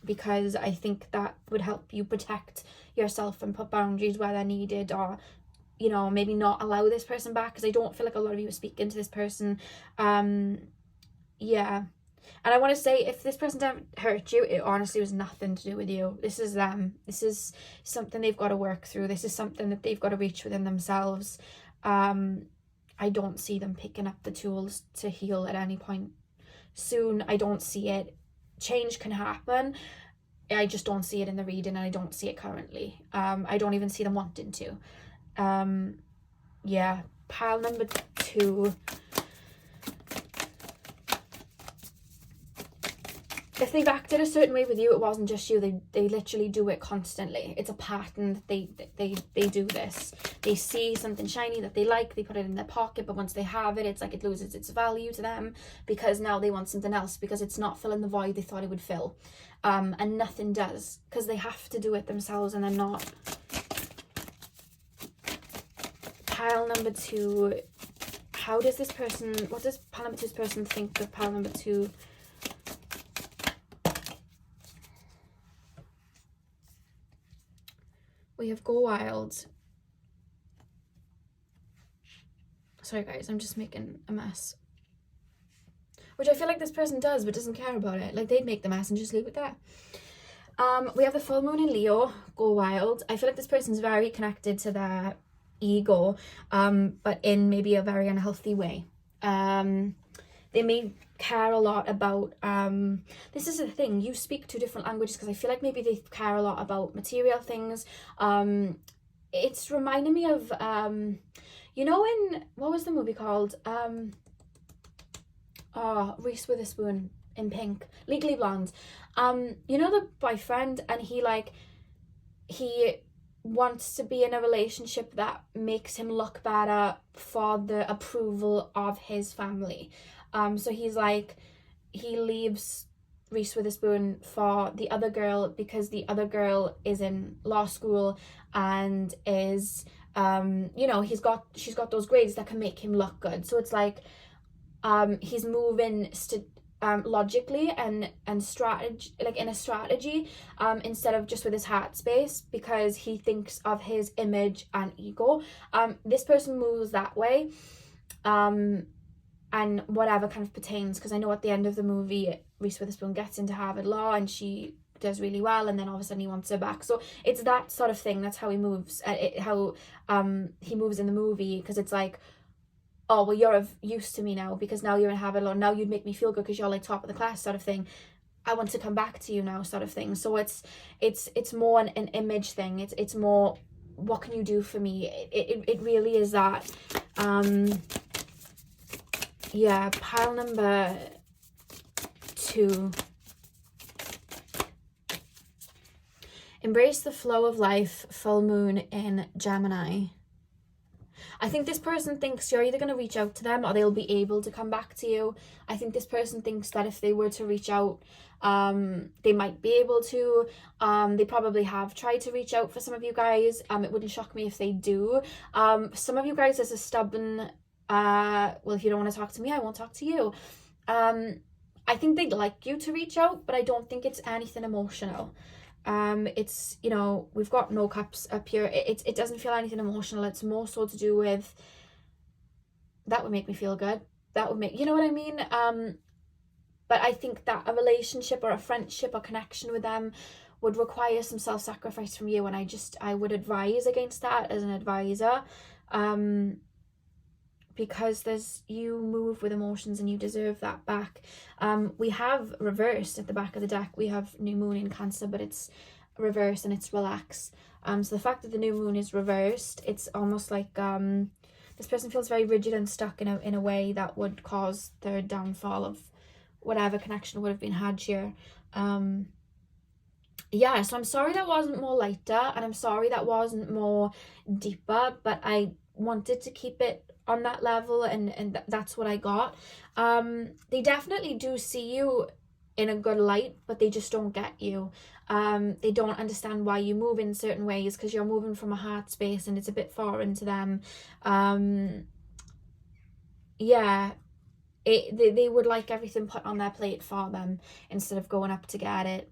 Because I think that would help you protect yourself and put boundaries where they're needed, or, you know, maybe not allow this person back, because I don't feel like a lot of you are speaking to this person. Yeah. And I want to say, if this person didn't hurt you, it honestly was nothing to do with you. This is them. This is something they've got to work through. This is something that they've got to reach within themselves. I don't see them picking up the tools to heal at any point soon. I don't see it. Change can happen. I just don't see it in the reading, and I don't see it currently. I don't even see them wanting to. Yeah, pile number 2. If they've acted a certain way with you, it wasn't just you. They literally do it constantly. It's a pattern that they do this. They see something shiny that they like, they put it in their pocket, but once they have it, it's like it loses its value to them, because now they want something else, because it's not filling the void they thought it would fill. And nothing does, because they have to do it themselves, and they're not. Pile number 2. How does this person, what does pile number 2's person think of pile number 2? We have Go Wild. Sorry guys, I'm just making a mess. Which I feel like this person does, but doesn't care about it. Like, they'd make the mess and just leave it there. We have the full moon in Leo, Go Wild. I feel like this person's very connected to their ego, but in maybe a very unhealthy way. They may care a lot about, this is the thing, you speak 2 different languages, because I feel like maybe they care a lot about material things. It's reminding me of, you know, in, what was the movie called? Reese Witherspoon in Pink, Legally Blonde. You know, the boyfriend, and he wants to be in a relationship that makes him look better for the approval of his family. So he's like, he leaves Reese Witherspoon for the other girl, because the other girl is in law school and is, you know, she's got those grades that can make him look good. So it's like, he's moving logically and strategy, like in a strategy, instead of just with his heart space, because he thinks of his image and ego. This person moves that way, and whatever kind of pertains, because I know at the end of the movie, Reese Witherspoon gets into Harvard Law and she does really well, and then all of a sudden he wants her back. So it's that sort of thing. That's how he moves. He moves in the movie, because it's like, oh, well, you're of use to me now, because now you're in Harvard Law. Now you'd make me feel good because you're like top of the class, sort of thing. I want to come back to you now, sort of thing. So it's more an image thing. It's more, what can you do for me? It really is that. Yeah, pile number 2. Embrace the flow of life, full moon in Gemini. I think this person thinks you're either going to reach out to them or they'll be able to come back to you. I think this person thinks that if they were to reach out, they might be able to. They probably have tried to reach out for some of you guys. It wouldn't shock me if they do. Some of you guys, there's a stubborn, well, if you don't want to talk to me, I won't talk to you. I think they'd like you to reach out, but I don't think it's anything emotional. It's, you know, we've got no cups up here. It doesn't feel anything emotional. It's more so to do with, that would make me feel good. That would make, you know what I mean? But I think that a relationship or a friendship or connection with them would require some self-sacrifice from you. And I would advise against that as an advisor. Because you move with emotions and you deserve that back. We have reversed at the back of the deck. We have new moon in Cancer, but it's reverse and it's relax. So the fact that the new moon is reversed, it's almost like this person feels very rigid and stuck in a way that would cause their downfall of whatever connection would have been had here. Yeah, so I'm sorry that wasn't more lighter, and I'm sorry that wasn't more deeper, but I wanted to keep it on that level, and that's what I got. They definitely do see you in a good light, but they just don't get you. They don't understand why you move in certain ways, because you're moving from a heart space and it's a bit foreign to them. Yeah, they would like everything put on their plate for them instead of going up to get it.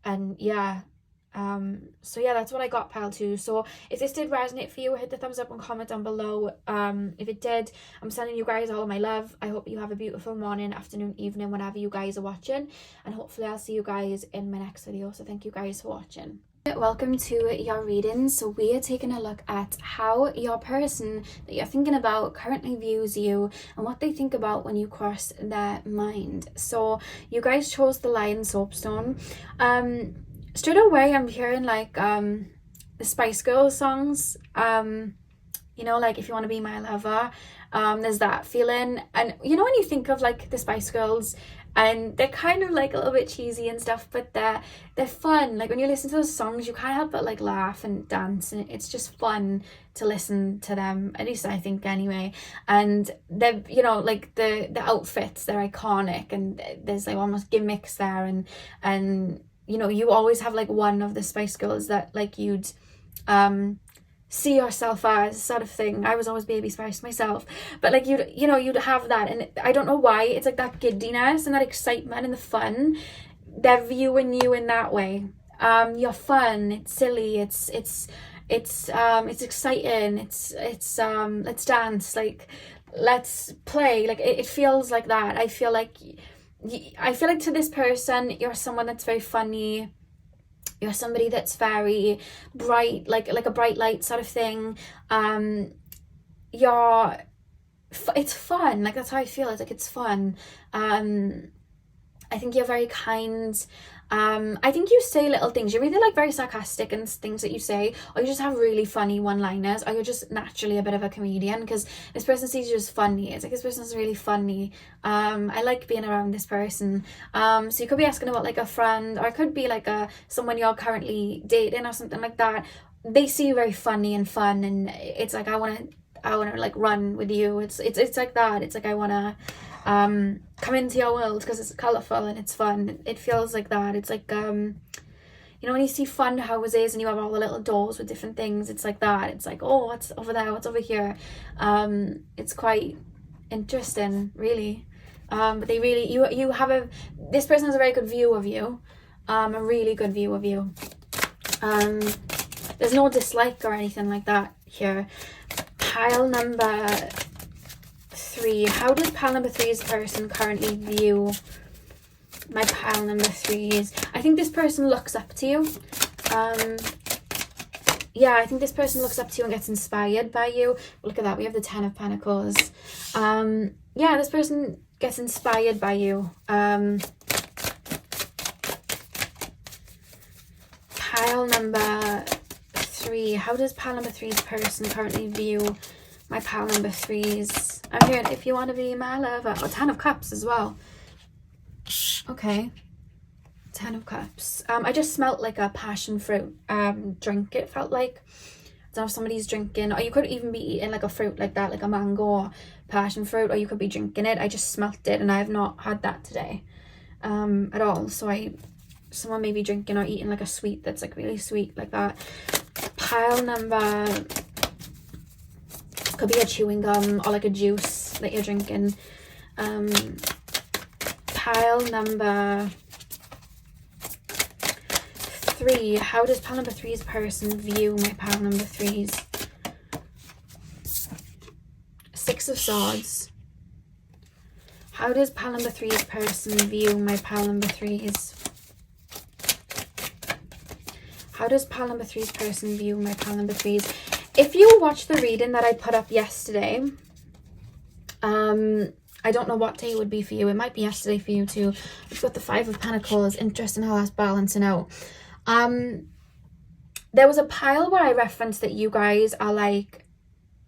And yeah, so yeah, that's what I got, pile 2. So if this did resonate for you, hit the thumbs up and comment down below. If it did, I'm sending you guys all of my love. I hope you have a beautiful morning, afternoon, evening, whenever you guys are watching, and hopefully I'll see you guys in my next video. So thank you guys for watching. Welcome to your reading. So we are taking a look at how your person that you're thinking about currently views you and what they think about when you cross their mind. So you guys chose the Lion Soapstone. Straight away I'm hearing like the Spice Girls songs, you know, like If You Want to Be My Lover. There's that feeling, and you know when you think of like the Spice Girls, and they're kind of like a little bit cheesy and stuff, but they're fun. Like when you listen to those songs, you can't help but like laugh and dance, and it's just fun to listen to them, at least I think anyway. And they're, you know, like the outfits, they're iconic, and there's like almost gimmicks there, and you know, you always have like one of the Spice Girls that like you'd see yourself as, sort of thing. I was always Baby Spice myself, but like you'd have that, and I don't know why, it's like that giddiness and that excitement and the fun. They're viewing you in that way. You're fun, it's silly, it's exciting, it's let's dance, like let's play, like it feels like that. I feel like to this person, you're someone that's very funny. You're somebody that's very bright, like a bright light sort of thing. It's fun. Like that's how I feel. It's like it's fun. I think you're very kind. I think you say little things. You're either like very sarcastic in things that you say, or you just have really funny one-liners, or you're just naturally a bit of a comedian, because this person sees you as funny. It's like this person's really funny. I like being around this person. So you could be asking about like a friend, or it could be like someone you're currently dating or something like that. They see you very funny and fun, and it's like I want to like run with you. It's like that. It's like I want to come into your world because it's colourful and it's fun. It feels like that. It's like you know when you see fun houses and you have all the little doors with different things, it's like that. It's like, oh, what's over there, what's over here. It's quite interesting, really. But they really, you have this person has a very good view of you, a really good view of you. There's no dislike or anything like that here. Pile number 3. How does pile number 3's person currently view my pile number 3's? I think this person looks up to you. Yeah, I think this person looks up to you and gets inspired by you. Look at that, we have the 10 of Pentacles. Yeah, this person gets inspired by you. Pile number 3. How does pile number 3's person currently view my pile number 3's? I'm hearing If You Want to Be My Lover. Oh, 10 of Cups as well. Okay. 10 of Cups. I just smelt like a passion fruit drink, it felt like. I don't know if somebody's drinking, or you could even be eating like a fruit like that, like a mango or passion fruit, or you could be drinking it. I just smelt it, and I have not had that today at all. So someone may be drinking or eating like a sweet that's like really sweet like that. Pile number, could be a chewing gum or like a juice that you're drinking. Pile number 3. How does pile number 3's person view my pile number 3's? 6 of Swords. How does pile number 3's person view my pile number 3's? How does pile number 3's person view my pile number 3's? If you watched the reading that I put up yesterday, I don't know what day it would be for you. It might be yesterday for you too. We've got the Five of Pentacles. Interesting how that's balancing out. There was a pile where I referenced that you guys are like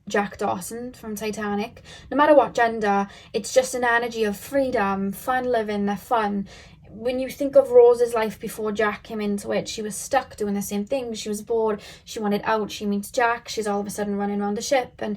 Jack Dawson from Titanic. No matter what gender, it's just an energy of freedom, fun living, they're fun. When you think of Rose's life before Jack came into it, she was stuck doing the same thing. She was bored. She wanted out. She meets Jack. She's all of a sudden running around the ship and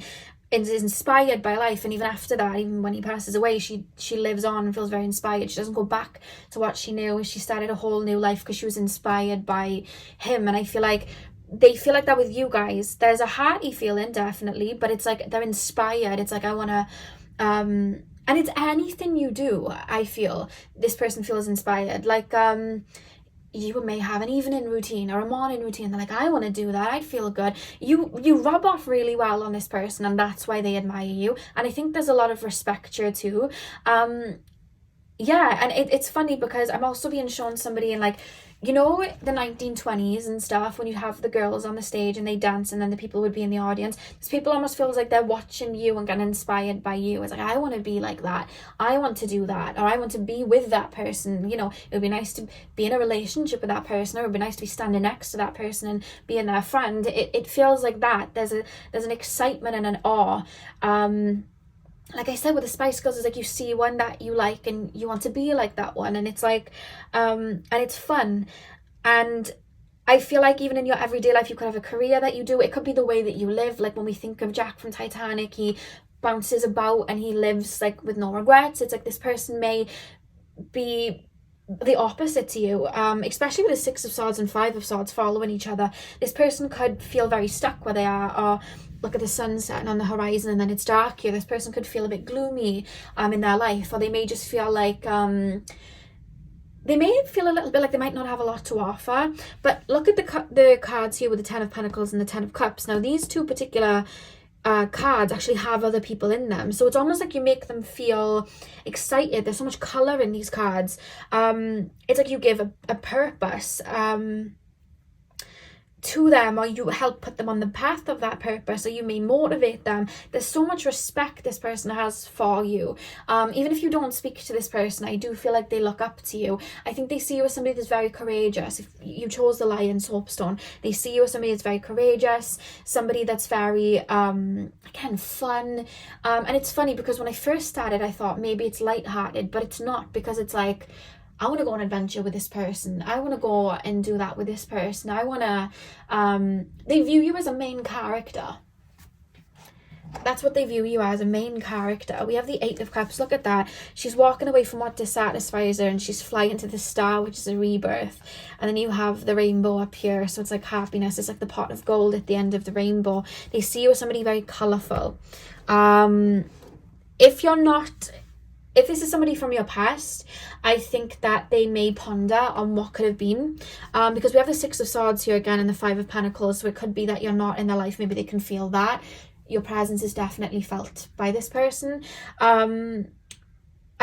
is inspired by life. And even after that, even when he passes away, she lives on and feels very inspired. She doesn't go back to what she knew. She started a whole new life because she was inspired by him. And I feel like they feel like that with you guys. There's a hearty feeling, definitely, but it's like they're inspired. It's like, I want to... and it's anything you do, I feel, this person feels inspired. Like, you may have an evening routine or a morning routine. They're like, I want to do that. I'd feel good. You rub off really well on this person, and that's why they admire you. And I think there's a lot of respect here too. Yeah, and it's funny because I'm also being shown somebody in, like, you know, the 1920s and stuff, when you have the girls on the stage and they dance and then the people would be in the audience. These people almost feels like they're watching you and getting inspired by you. It's like, I want to be like that. I want to do that. Or I want to be with that person. You know, it would be nice to be in a relationship with that person, or it would be nice to be standing next to that person and being their friend. It feels like that. There's an excitement and an awe. Like I said with the Spice Girls, it's like you see one that you like and you want to be like that one, and it's like and it's fun. And I feel like even in your everyday life, you could have a career that you do. It could be the way that you live. Like when we think of Jack from Titanic, he bounces about and he lives like with no regrets. It's like this person may be the opposite to you, especially with the Six of Swords and Five of Swords following each other. This person could feel very stuck where they are, or look at the sun setting on the horizon and then it's dark here. This person could feel a bit gloomy in their life, or they may just feel like they may feel a little bit like they might not have a lot to offer. But look at the cards here with the Ten of Pentacles and the Ten of Cups. Now these two particular cards actually have other people in them, so it's almost like you make them feel excited. There's so much color in these cards. It's like you give a purpose to them, or you help put them on the path of that purpose, or you may motivate them. There's so much respect this person has for you. Even if you don't speak to this person, I do feel like they look up to you. I think they see you as somebody that's very courageous. If you chose the Lion soapstone, they see you as somebody that's very courageous, somebody that's very again fun. And it's funny because when I first started, I thought maybe it's lighthearted, but it's not, because it's like, I want to go on an adventure with this person. I want to go and do that with this person. I want to... they view you as a main character. That's what they view you as, a main character. We have the Eight of Cups. Look at that. She's walking away from what dissatisfies her and she's flying to the star, which is a rebirth. And then you have the rainbow up here. So it's like happiness. It's like the pot of gold at the end of the rainbow. They see you as somebody very colourful. If this is somebody from your past, I think that they may ponder on what could have been. Because we have the Six of Swords here again and the Five of Pentacles. So it could be that you're not in their life. Maybe they can feel that. Your presence is definitely felt by this person. I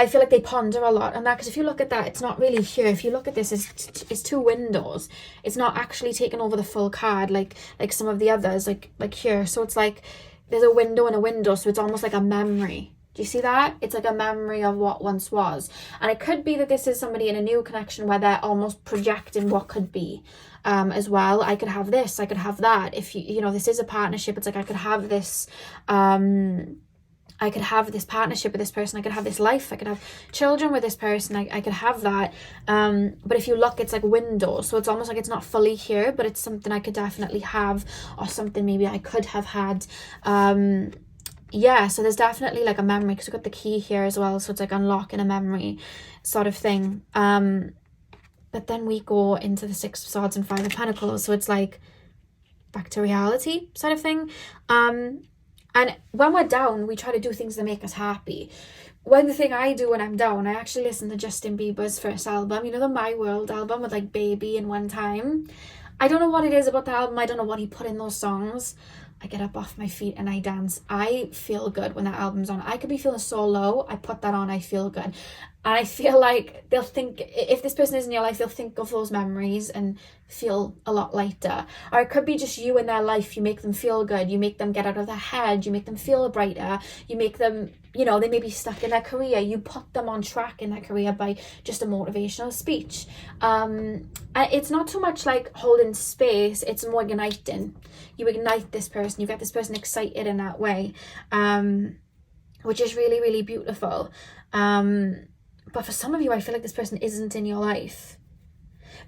feel like they ponder a lot on that. Because if you look at that, it's not really here. If you look at this, it's two windows. It's not actually taking over the full card like some of the others, like here. So it's like there's a window and a window. So it's almost like a memory. Do you see that? It's like a memory of what once was. And it could be that this is somebody in a new connection where they're almost projecting what could be as well. I could have this, I could have that. If you know, this is a partnership, it's like I could have this, I could have this partnership with this person. I could have this life. I could have children with this person. I could have that. But if you look, it's like windows. So it's almost like it's not fully here, but it's something I could definitely have, or something maybe I could have had. Yeah, so there's definitely like a memory, because we've got the key here as well, so it's like unlocking a memory sort of thing. But then we go into the Six of Swords and Five of Pentacles, so it's like back to reality sort of thing. And when we're down, we try to do things that make us happy. One thing I do when I'm down, I actually listen to Justin Bieber's first album, you know, the My World album with like Baby and One Time. I don't know what it is about the album. I don't know what he put in those songs. I get up off my feet and I dance. I feel good when that album's on. I could be feeling so low. I put that on. I feel good. And I feel like they'll think, if this person is in your life, they'll think of those memories and feel a lot lighter. Or it could be just you in their life. You make them feel good. You make them get out of their head. You make them feel brighter. You make them, you know, they may be stuck in their career. You put them on track in their career by just a motivational speech. It's not so much like holding space. It's more igniting. You ignite this person. You get this person excited in that way, which is really, really beautiful. But for some of you, I feel like this person isn't in your life.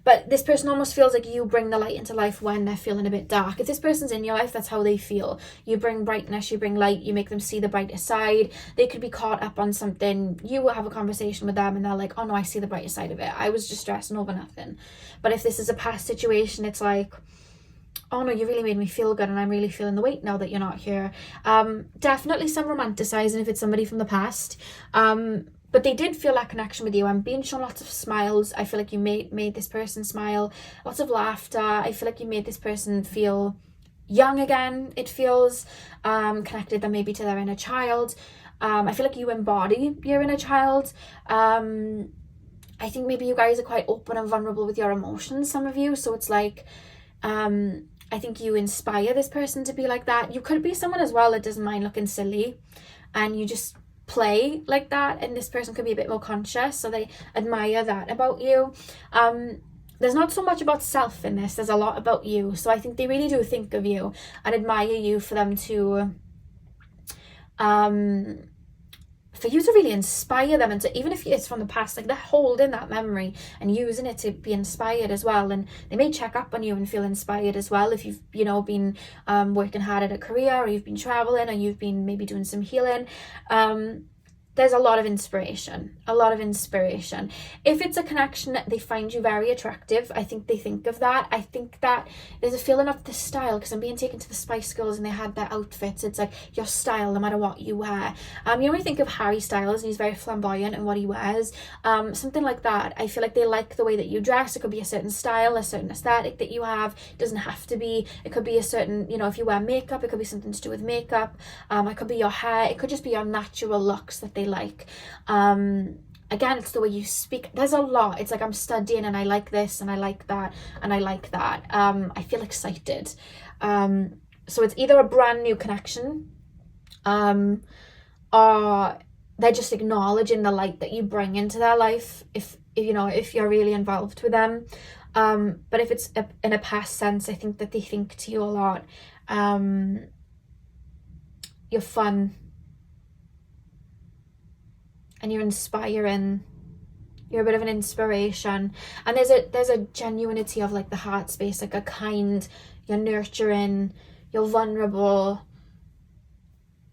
But this person almost feels like you bring the light into life when they're feeling a bit dark. If this person's in your life, that's how they feel. You bring brightness, you bring light, you make them see the brighter side. They could be caught up on something. You will have a conversation with them and they're like, oh no, I see the brighter side of it. I was just stressing over nothing. But if this is a past situation, it's like, oh no, you really made me feel good and I'm really feeling the weight now that you're not here. Definitely some romanticizing if it's somebody from the past. But they did feel that connection with you. I'm being shown lots of smiles. I feel like you made this person smile. Lots of laughter. I feel like you made this person feel young again. It feels connected them maybe to their inner child. I feel like you embody your inner child. I think maybe you guys are quite open and vulnerable with your emotions, some of you. So it's like, I think you inspire this person to be like that. You could be someone as well that doesn't mind looking silly and you just play like that, and this person could be a bit more conscious, so they admire that about you. There's not so much about self in this, there's a lot about you. So I think they really do think of you and admire you for them to for you to really inspire them, and to, even if it's from the past, like they're holding that memory and using it to be inspired as well. And they may check up on you and feel inspired as well if you've, you know, been working hard at a career, or you've been traveling, or you've been maybe doing some healing. There's a lot of inspiration, If it's a connection that they find you very attractive, I think they think of that. I think that there's a feeling of the style, because I'm being taken to the Spice Girls and they had their outfits. It's like your style, no matter what you wear. You know, when you think of Harry Styles and he's very flamboyant in what he wears, something like that. I feel like they like the way that you dress. It could be a certain style, a certain aesthetic that you have. It doesn't have to be. It could be a certain, you know, if you wear makeup, it could be something to do with makeup. It could be your hair. It could just be your natural looks that they like. Again, it's the way you speak. There's a lot. It's like I'm studying and I like this and I like that and I like that. I feel excited. So it's either a brand new connection, or they're just acknowledging the light that you bring into their life, if you know, if you're really involved with them. But if it's in a past sense, I think that they think to you a lot. You're fun. And you're inspiring. You're a bit of an inspiration. And there's a genuinity of like the heart space, like a kind, you're nurturing, you're vulnerable.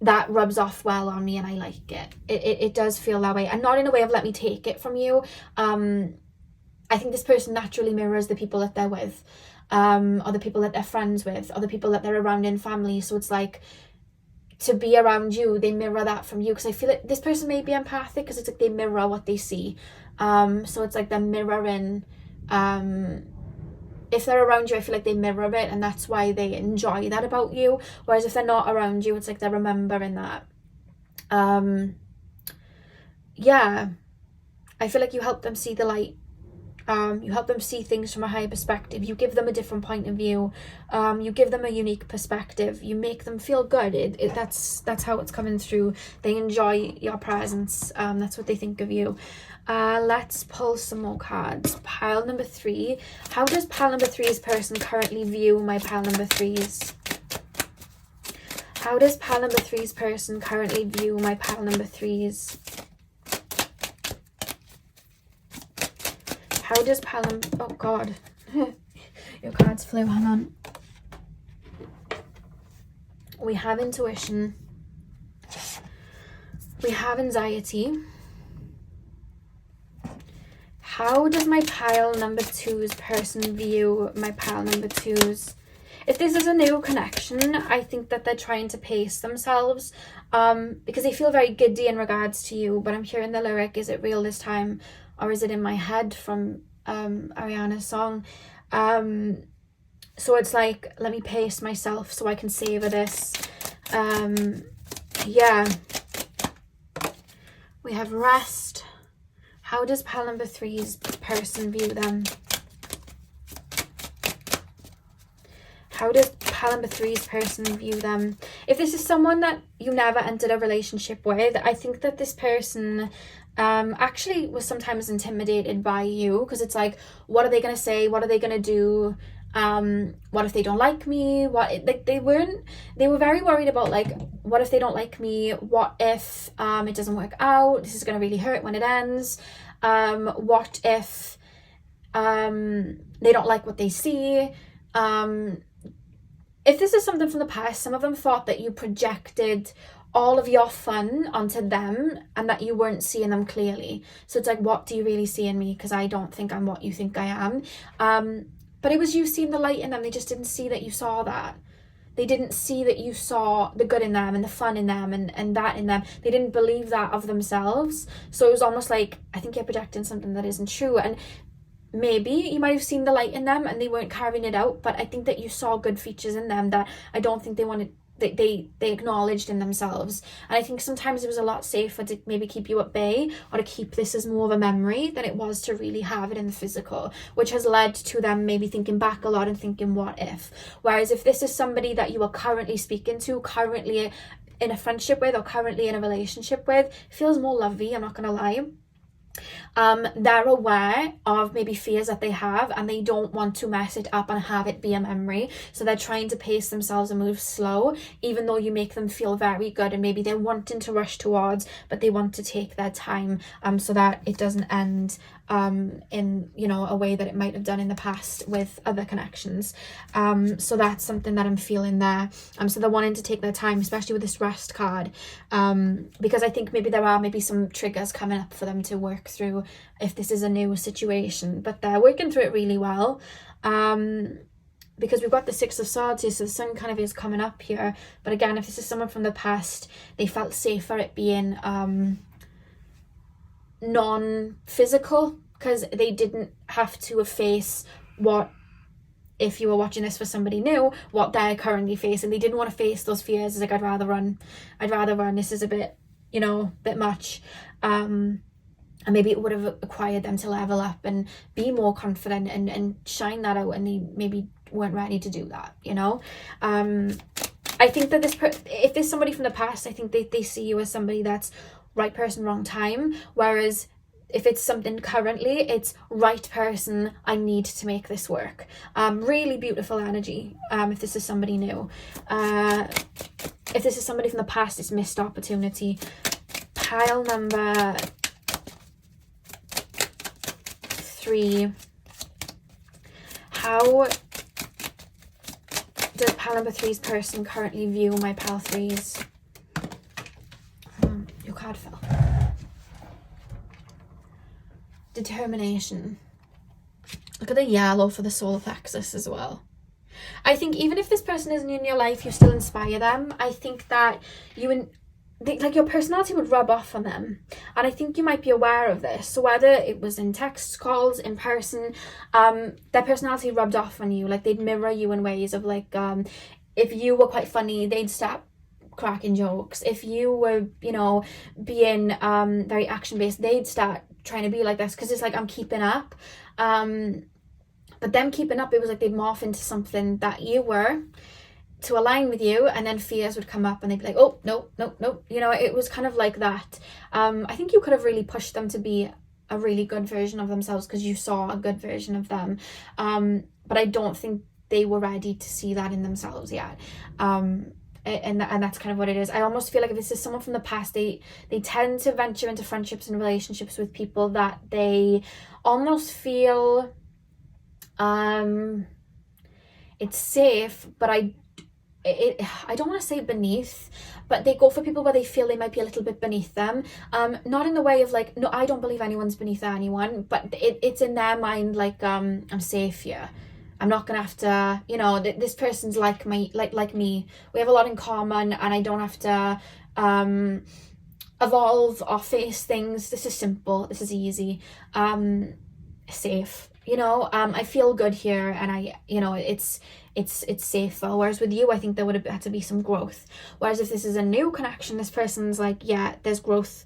That rubs off well on me and I like it. It does feel that way. And not in a way of let me take it from you. I think this person naturally mirrors the people that they're with, or the people that they're friends with, or the people that they're around in family. So it's like, to be around you, they mirror that from you, because I feel like this person may be empathic because it's like they mirror what they see. So it's like they're mirroring, if they're around you, I feel like they mirror it, and that's why they enjoy that about you. Whereas if they're not around you, it's like they're remembering that. Yeah, I feel like you help them see the light. You help them see things from a higher perspective. You give them a different point of view. You give them a unique perspective. You make them feel good. That's how it's coming through. They enjoy your presence. That's what they think of you. Let's pull some more cards. Pile number 3. How does pile number 3's person currently view my pile number 3's? How does pile number 3's person currently view my pile number 3's? How does pile number... Oh, God. Your cards flew. Hang on. We have intuition. We have anxiety. How does my pile number 2's person view my pile number 2's? If this is a new connection, I think that they're trying to pace themselves, because they feel very giddy in regards to you. But I'm hearing the lyric, is it real this time? Or is it in my head, from Ariana's song? So it's like, let me pace myself so I can savor this. Yeah. We have rest. How does pile number 3's person view them? How does pile number 3's person view them? If this is someone that you never entered a relationship with, I think that this person actually was sometimes intimidated by you, because it's like, what are they going to say? What are they going to do? What if they don't like me? They were very worried about, like, what if they don't like me? What if it doesn't work out? This is going to really hurt when it ends. What if they don't like what they see? If this is something from the past, some of them thought that you projected all of your fun onto them and that you weren't seeing them clearly. So it's like, what do you really see in me? Because I don't think I'm what you think I am. But it was you seeing the light in them. They just didn't see that you saw that. They didn't see that you saw the good in them and the fun in them and that in them. They didn't believe that of themselves. So it was almost like, I think you're projecting something that isn't true. And maybe you might have seen the light in them and they weren't carrying it out, but I think that you saw good features in them that I don't think they acknowledged in themselves. And I think sometimes it was a lot safer to maybe keep you at bay, or to keep this as more of a memory than it was to really have it in the physical, which has led to them maybe thinking back a lot and thinking, what if? Whereas if this is somebody that you are currently speaking to, currently in a friendship with, or currently in a relationship with, it feels more lovey, I'm not gonna lie. They're aware of maybe fears that they have, and they don't want to mess it up and have it be a memory. So they're trying to pace themselves and move slow, even though you make them feel very good, and maybe they're wanting to rush towards, but they want to take their time, so that it doesn't end in, you know, a way that it might have done in the past with other connections. So that's something that I'm feeling there. So they're wanting to take their time, especially with this rest card, because I think maybe there are maybe some triggers coming up for them to work through if this is a new situation, but they're working through it really well. Because we've got the 6 of Swords here, so the sun kind of is coming up here. But again, if this is someone from the past, they felt safer it being non-physical, because they didn't have to face what, if you were watching this for somebody new, what they're currently facing. They didn't want to face those fears. It's like, I'd rather run. This is a bit, you know, bit much. And maybe it would have required them to level up and be more confident and shine that out, and they maybe weren't ready to do that, you know. I think that if there's somebody from the past, I think they see you as somebody that's right person, wrong time. Whereas if it's something currently, it's right person, I need to make this work. Really beautiful energy. If this is somebody new. If this is somebody from the past, it's missed opportunity. Pile number 3. How does pile number 3's person currently view my pile 3's? Your card fell. Determination. Look at the yellow for the solar plexus as well. I think even if this person isn't in your life, you still inspire them. I think that like your personality would rub off on them, and I think you might be aware of this. So whether it was in text calls, in person, their personality rubbed off on you. Like they'd mirror you in ways of like, if you were quite funny, they'd start cracking jokes. If you were, you know, being very action-based, they'd start trying to be like this, because it's like, I'm keeping up. But them keeping up, it was like they'd morph into something that you were to align with you, and then fears would come up and they'd be like, oh, no, you know, it was kind of like that. I think you could have really pushed them to be a really good version of themselves, because you saw a good version of them, but I don't think they were ready to see that in themselves yet. And that's kind of what it is. I almost feel like if this is someone from the past, they tend to venture into friendships and relationships with people that they almost feel it's safe, but I don't want to say beneath, but they go for people where they feel they might be a little bit beneath them. Not in the way of like, no, I don't believe anyone's beneath anyone, but it's in their mind like, I'm safe here. I'm not gonna have to, you know, this person's like me. We have a lot in common, and I don't have to evolve or face things. This is simple. This is easy. Safe. You know, I feel good here, and I, you know, it's safer. Whereas with you, I think there would have had to be some growth. Whereas if this is a new connection, this person's like, yeah, there's growth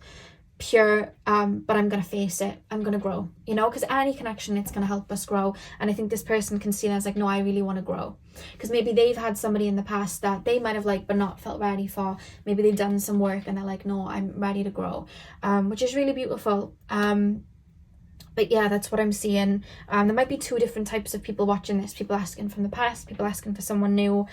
pure, but I'm gonna face it, I'm gonna grow, you know, because any connection, it's gonna help us grow. And I think this person can see it as like, no, I really want to grow, because maybe they've had somebody in the past that they might have liked but not felt ready for. Maybe they've done some work and they're like, no, I'm ready to grow, which is really beautiful. But yeah, that's what I'm seeing. There might be two different types of people watching this: people asking from the past, people asking for someone new.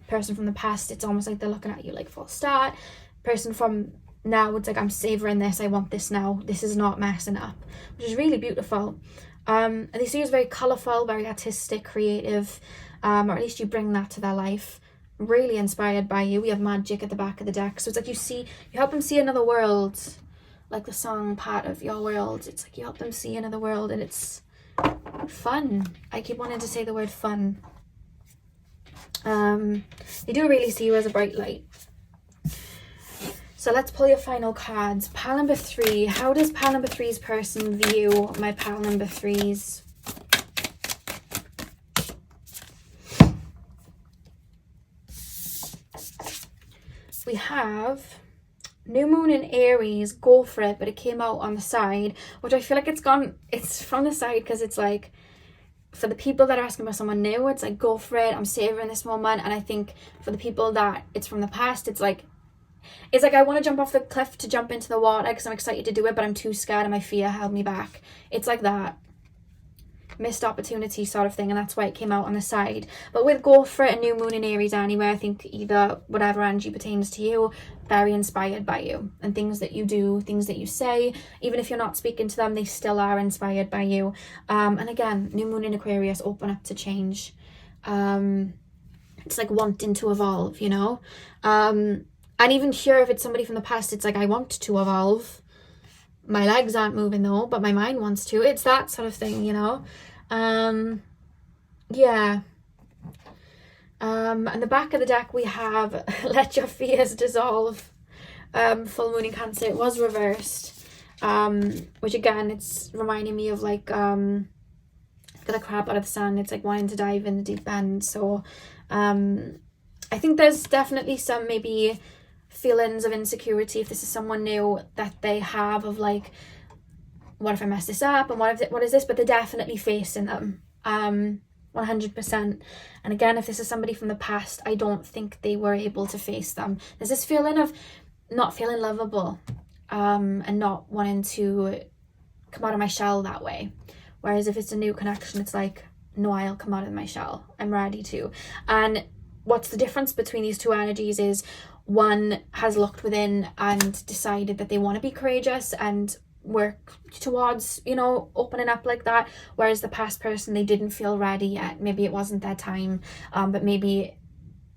Person from the past, it's almost like they're looking at you like full start. Person from now, it's like, I'm savoring this, I want this now, this is not messing up, which is really beautiful. And they see you as very colourful, very artistic, creative, or at least you bring that to their life. Really inspired by you. We have magic at the back of the deck, so it's like you help them see another world, like the song Part of Your World. It's like you help them see another world, and it's fun. I keep wanting to say the word fun. They do really see you as a bright light. So let's pull your final cards. Pile number 3. How does pile number 3's person view my pile number 3's? We have New Moon in Aries, go for it, but it came out on the side, which I feel like it's from the side because it's like, for the people that are asking for someone new, it's like, go for it, I'm savoring this moment. And I think for the people that it's from the past, it's like I want to jump off the cliff to jump into the water because I'm excited to do it, but I'm too scared and my fear held me back. It's like that missed opportunity sort of thing, and that's why it came out on the side. But with go for it and New Moon in Aries anyway, I think either whatever energy pertains to you, very inspired by you and things that you do, things that you say, even if you're not speaking to them, they still are inspired by you. And again, New Moon in Aquarius, open up to change. It's like wanting to evolve, you know. And even here, if it's somebody from the past, it's like, I want to evolve. My legs aren't moving though, but my mind wants to. It's that sort of thing, you know. Yeah. And the back of the deck, we have Let Your Fears Dissolve. Full moon in Cancer. It was reversed. Which again, it's reminding me of like the crab out of the sand. It's like wanting to dive in the deep end. So I think there's definitely some maybe feelings of insecurity if this is someone new that they have, of like, what if I mess this up, and what is this? But they're definitely facing them 100%. And again, if this is somebody from the past, I don't think they were able to face them. There's this feeling of not feeling lovable, and not wanting to come out of my shell that way. Whereas if it's a new connection, it's like, no, I'll come out of my shell, I'm ready to. And what's the difference between these two energies is one has looked within and decided that they want to be courageous and work towards, you know, opening up like that, whereas the past person, they didn't feel ready yet. Maybe it wasn't their time, but maybe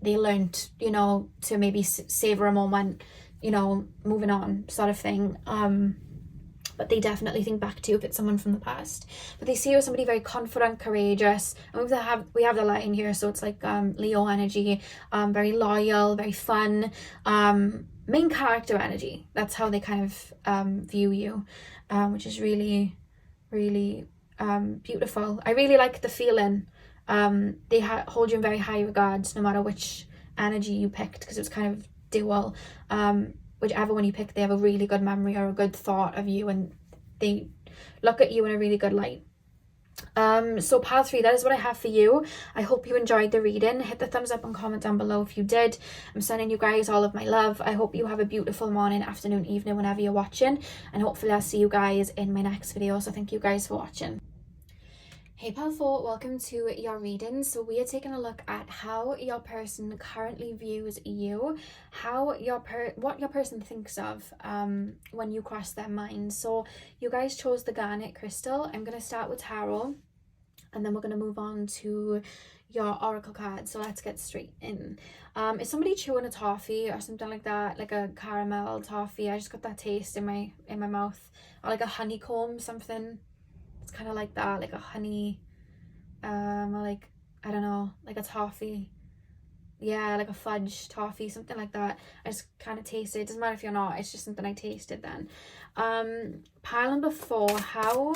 they learned, you know, to maybe savor a moment, you know, moving on sort of thing. But they definitely think back to you if it's someone from the past. But they see you as somebody very confident, courageous. And we have the Lyran here, so it's like Leo energy, very loyal, very fun, main character energy. That's how they kind of view you, which is really, really beautiful. I really like the feeling. They hold you in very high regards, no matter which energy you picked, because it was kind of dual. Whichever one you pick, they have a really good memory or a good thought of you, and they look at you in a really good light. So pile 3, that is what I have for you. I hope you enjoyed the reading. Hit the thumbs up and comment down below if you did. I'm sending you guys all of my love. I hope you have a beautiful morning, afternoon, evening, whenever you're watching, and hopefully I'll see you guys in my next video. So thank you guys for watching. Hey Pal 4, welcome to your reading. So we are taking a look at how your person currently views you, what your person thinks of when you cross their mind. So you guys chose the garnet crystal. I'm going to start with tarot, and then we're going to move on to your oracle card. So let's get straight in. Is somebody chewing a toffee or something like that, like a caramel toffee? I just got that taste in my mouth, or like a honeycomb, something. It's kind of like that, like a honey, like, I don't know, like a toffee. Yeah, like a fudge toffee, something like that. I just kind of tasted. It doesn't matter if you're not, it's just something I tasted then. Pile number 4, how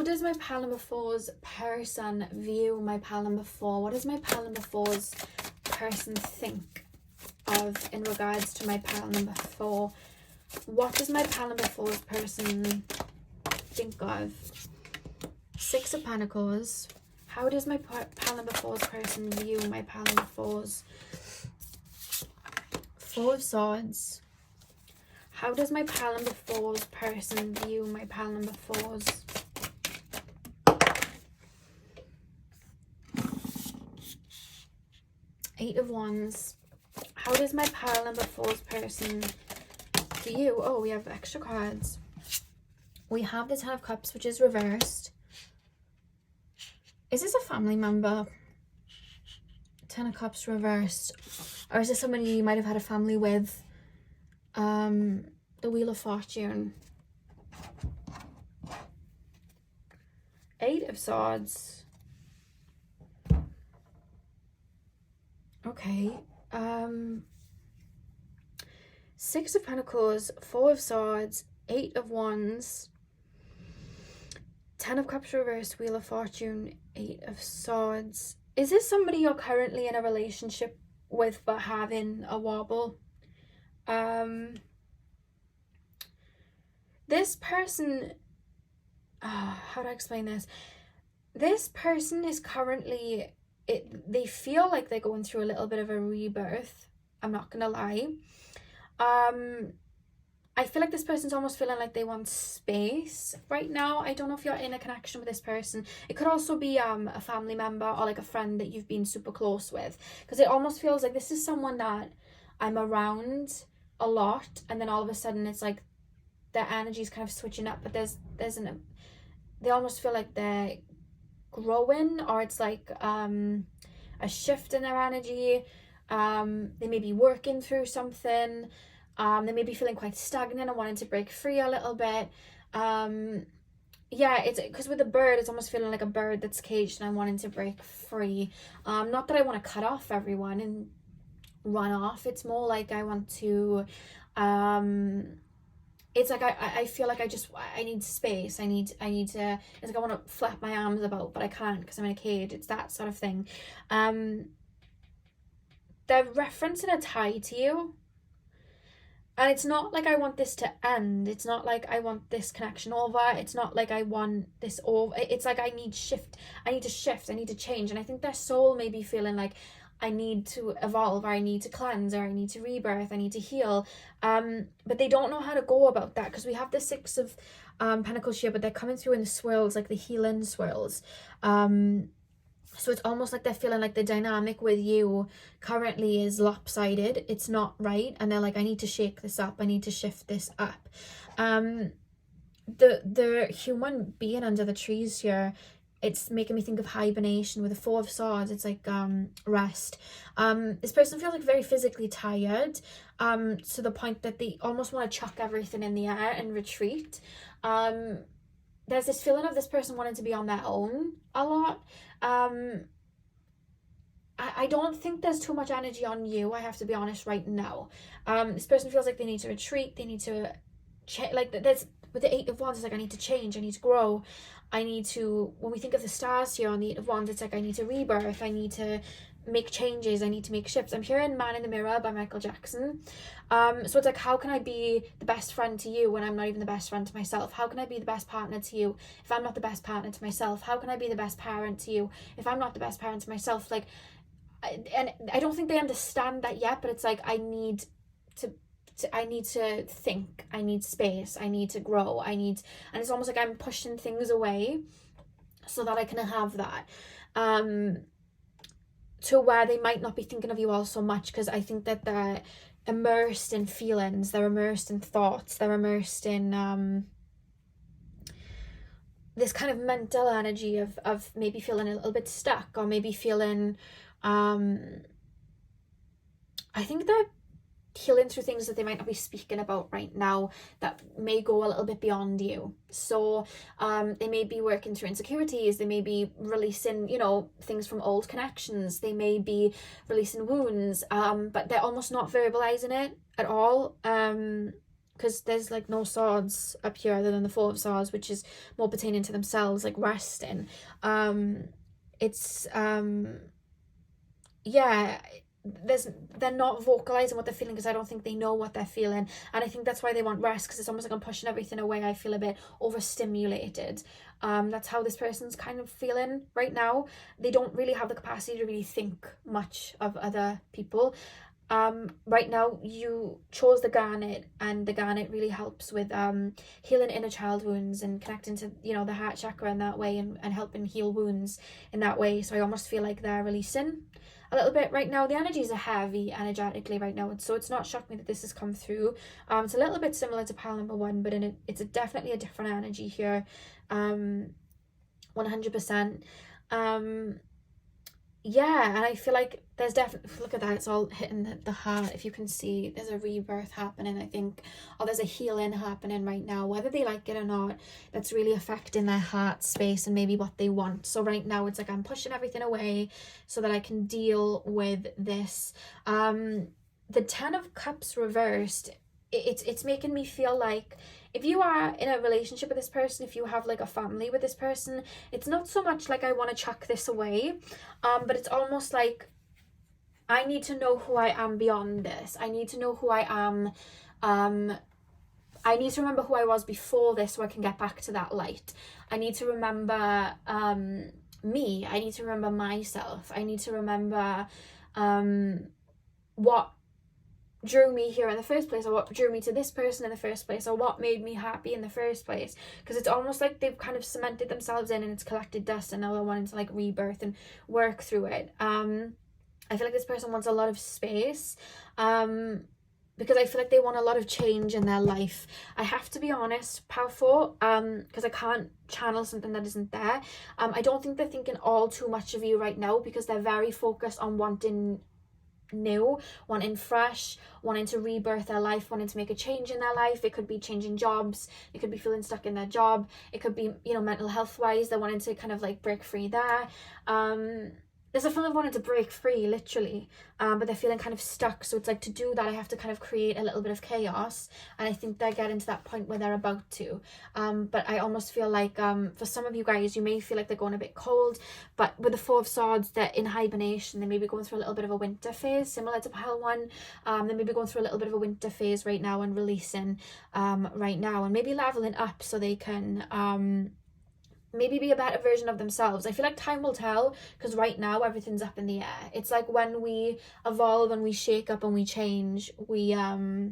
does my pile number 4's person view my pile number 4? What does my pile number 4's person think? of in regards to my pile number 4. What does my pile number 4's person think of? 6 of Pentacles. How does my pile number 4's person view my pile number 4's? 4 of Swords. How does my pile number 4's person view my pile number 4's? Eight of Wands. How does my pile number 4's person view? Oh, we have extra cards. We have the Ten of Cups, which is reversed. Is this a family member? Ten of Cups reversed. Or is this somebody you might have had a family with? The Wheel of Fortune. 8 of Swords. Okay. 6 of Pentacles, 4 of Swords, 8 of Wands, 10 of Cups reversed, Wheel of Fortune, 8 of Swords. Is this somebody you're currently in a relationship with but having a wobble? This person, how do I explain this? This person is currently, they feel like they're going through a little bit of a rebirth. I'm not gonna lie. I feel like this person's almost feeling like they want space right now. I don't know if you're in a connection with this person. It could also be a family member or like a friend that you've been super close with, because it almost feels like this is someone that I'm around a lot, and then all of a sudden it's like their energy's kind of switching up, but they almost feel like they're growing, or it's like a shift in their energy. They may be working through something. They may be feeling quite stagnant and wanting to break free a little bit. Yeah, it's because with the bird, it's almost feeling like a bird that's caged and I'm wanting to break free. Not that I want to cut off everyone and run off. It's more like I want to, it's like I feel like I need space. I need to, it's like I want to flap my arms about, but I can't because I'm in a cage. It's that sort of thing. They're referencing a tie to you. And it's not like I want this to end. It's not like I want this connection over. It's not like I want this over. It's like I need to shift. I need to change. And I think their soul may be feeling like I need to evolve, or I need to cleanse, or I need to rebirth, I need to heal. But they don't know how to go about that, because we have the 6 of Pentacles here, but they're coming through in the swirls, like the healing swirls. So it's almost like they're feeling like the dynamic with you currently is lopsided. It's not right. And they're like, I need to shake this up. I need to shift this up. The human being under the trees here, it's making me think of hibernation with the 4 of Swords. It's like rest. This person feels like very physically tired, to the point that they almost want to chuck everything in the air and retreat. There's this feeling of this person wanting to be on their own a lot. I don't think there's too much energy on you, I have to be honest right now. This person feels like they need to retreat, they need to like there's with the 8 of Wands, it's like I need to change, I need to grow, I need to, when we think of the stars here on the 8 of Wands, it's like I need to rebirth, I need to make changes, I need to make shifts. I'm hearing Man in the Mirror by Michael Jackson. So it's like, how can I be the best friend to you when I'm not even the best friend to myself? How can I be the best partner to you if I'm not the best partner to myself? How can I be the best parent to you if I'm not the best parent to myself? Like, and I don't think they understand that yet, but it's like I need to think, I need space, I need to grow, and it's almost like I'm pushing things away so that I can have that. To where they might not be thinking of you all so much, because I think that they're immersed in feelings, they're immersed in thoughts, they're immersed in this kind of mental energy of maybe feeling a little bit stuck, or maybe feeling I think they're healing through things that they might not be speaking about right now that may go a little bit beyond you. So they may be working through insecurities, they may be releasing, things from old connections, they may be releasing wounds, but they're almost not verbalizing it at all, because there's like no swords up here other than the 4 of Swords, which is more pertaining to themselves, like resting. It's yeah, they're not vocalizing what they're feeling, because I don't think they know what they're feeling, and I think that's why they want rest, because it's almost like I'm pushing everything away. I feel a bit overstimulated. That's how this person's kind of feeling right now. They don't really have the capacity to really think much of other people. Right now you chose the garnet, and the garnet really helps with healing inner child wounds and connecting to, you know, the heart chakra in that way, and helping heal wounds in that way. So I almost feel like they're releasing a little bit right now. The energies are heavy energetically right now, so it's not shocked me that this has come through. It's a little bit similar to pile number 1, but it's definitely a different energy here. 100%. Yeah, and I feel like there's definitely, look at that, it's all hitting the heart. If you can see, there's a rebirth happening, I think, or there's a healing happening right now, whether they like it or not. That's really affecting their heart space and maybe what they want. So right now it's like I'm pushing everything away so that I can deal with this. The 10 of Cups reversed, it's making me feel like if you are in a relationship with this person, if you have like a family with this person, it's not so much like I want to chuck this away, but it's almost like I need to know who I am beyond this. I need to know who I am. I need to remember who I was before this so I can get back to that light. I need to remember me. I need to remember myself. I need to remember what drew me here in the first place, or what drew me to this person in the first place, or what made me happy in the first place. Because it's almost like they've kind of cemented themselves in and it's collected dust, and now they're wanting to like rebirth and work through it. I feel like this person wants a lot of space, because I feel like they want a lot of change in their life. I have to be honest, powerful, because I can't channel something that isn't there. I don't think they're thinking all too much of you right now, because they're very focused on wanting new, wanting fresh, wanting to rebirth their life, wanting to make a change in their life. It could be changing jobs, it could be feeling stuck in their job, it could be, you know, mental health wise, they're wanting to kind of like break free there. There's a feeling of wanting to break free, literally, but they're feeling kind of stuck. So it's like, to do that I have to kind of create a little bit of chaos, and I think they're getting to that point where they're about to. But I almost feel like for some of you guys, you may feel like they're going a bit cold, but with the 4 of Swords, they're in hibernation. They may be going through a little bit of a winter phase, similar to pile 1. They may be going through a little bit of a winter phase right now, and releasing right now, and maybe leveling up so they can maybe be a better version of themselves. I feel like time will tell, because right now everything's up in the air. It's like when we evolve and we shake up and we change, we have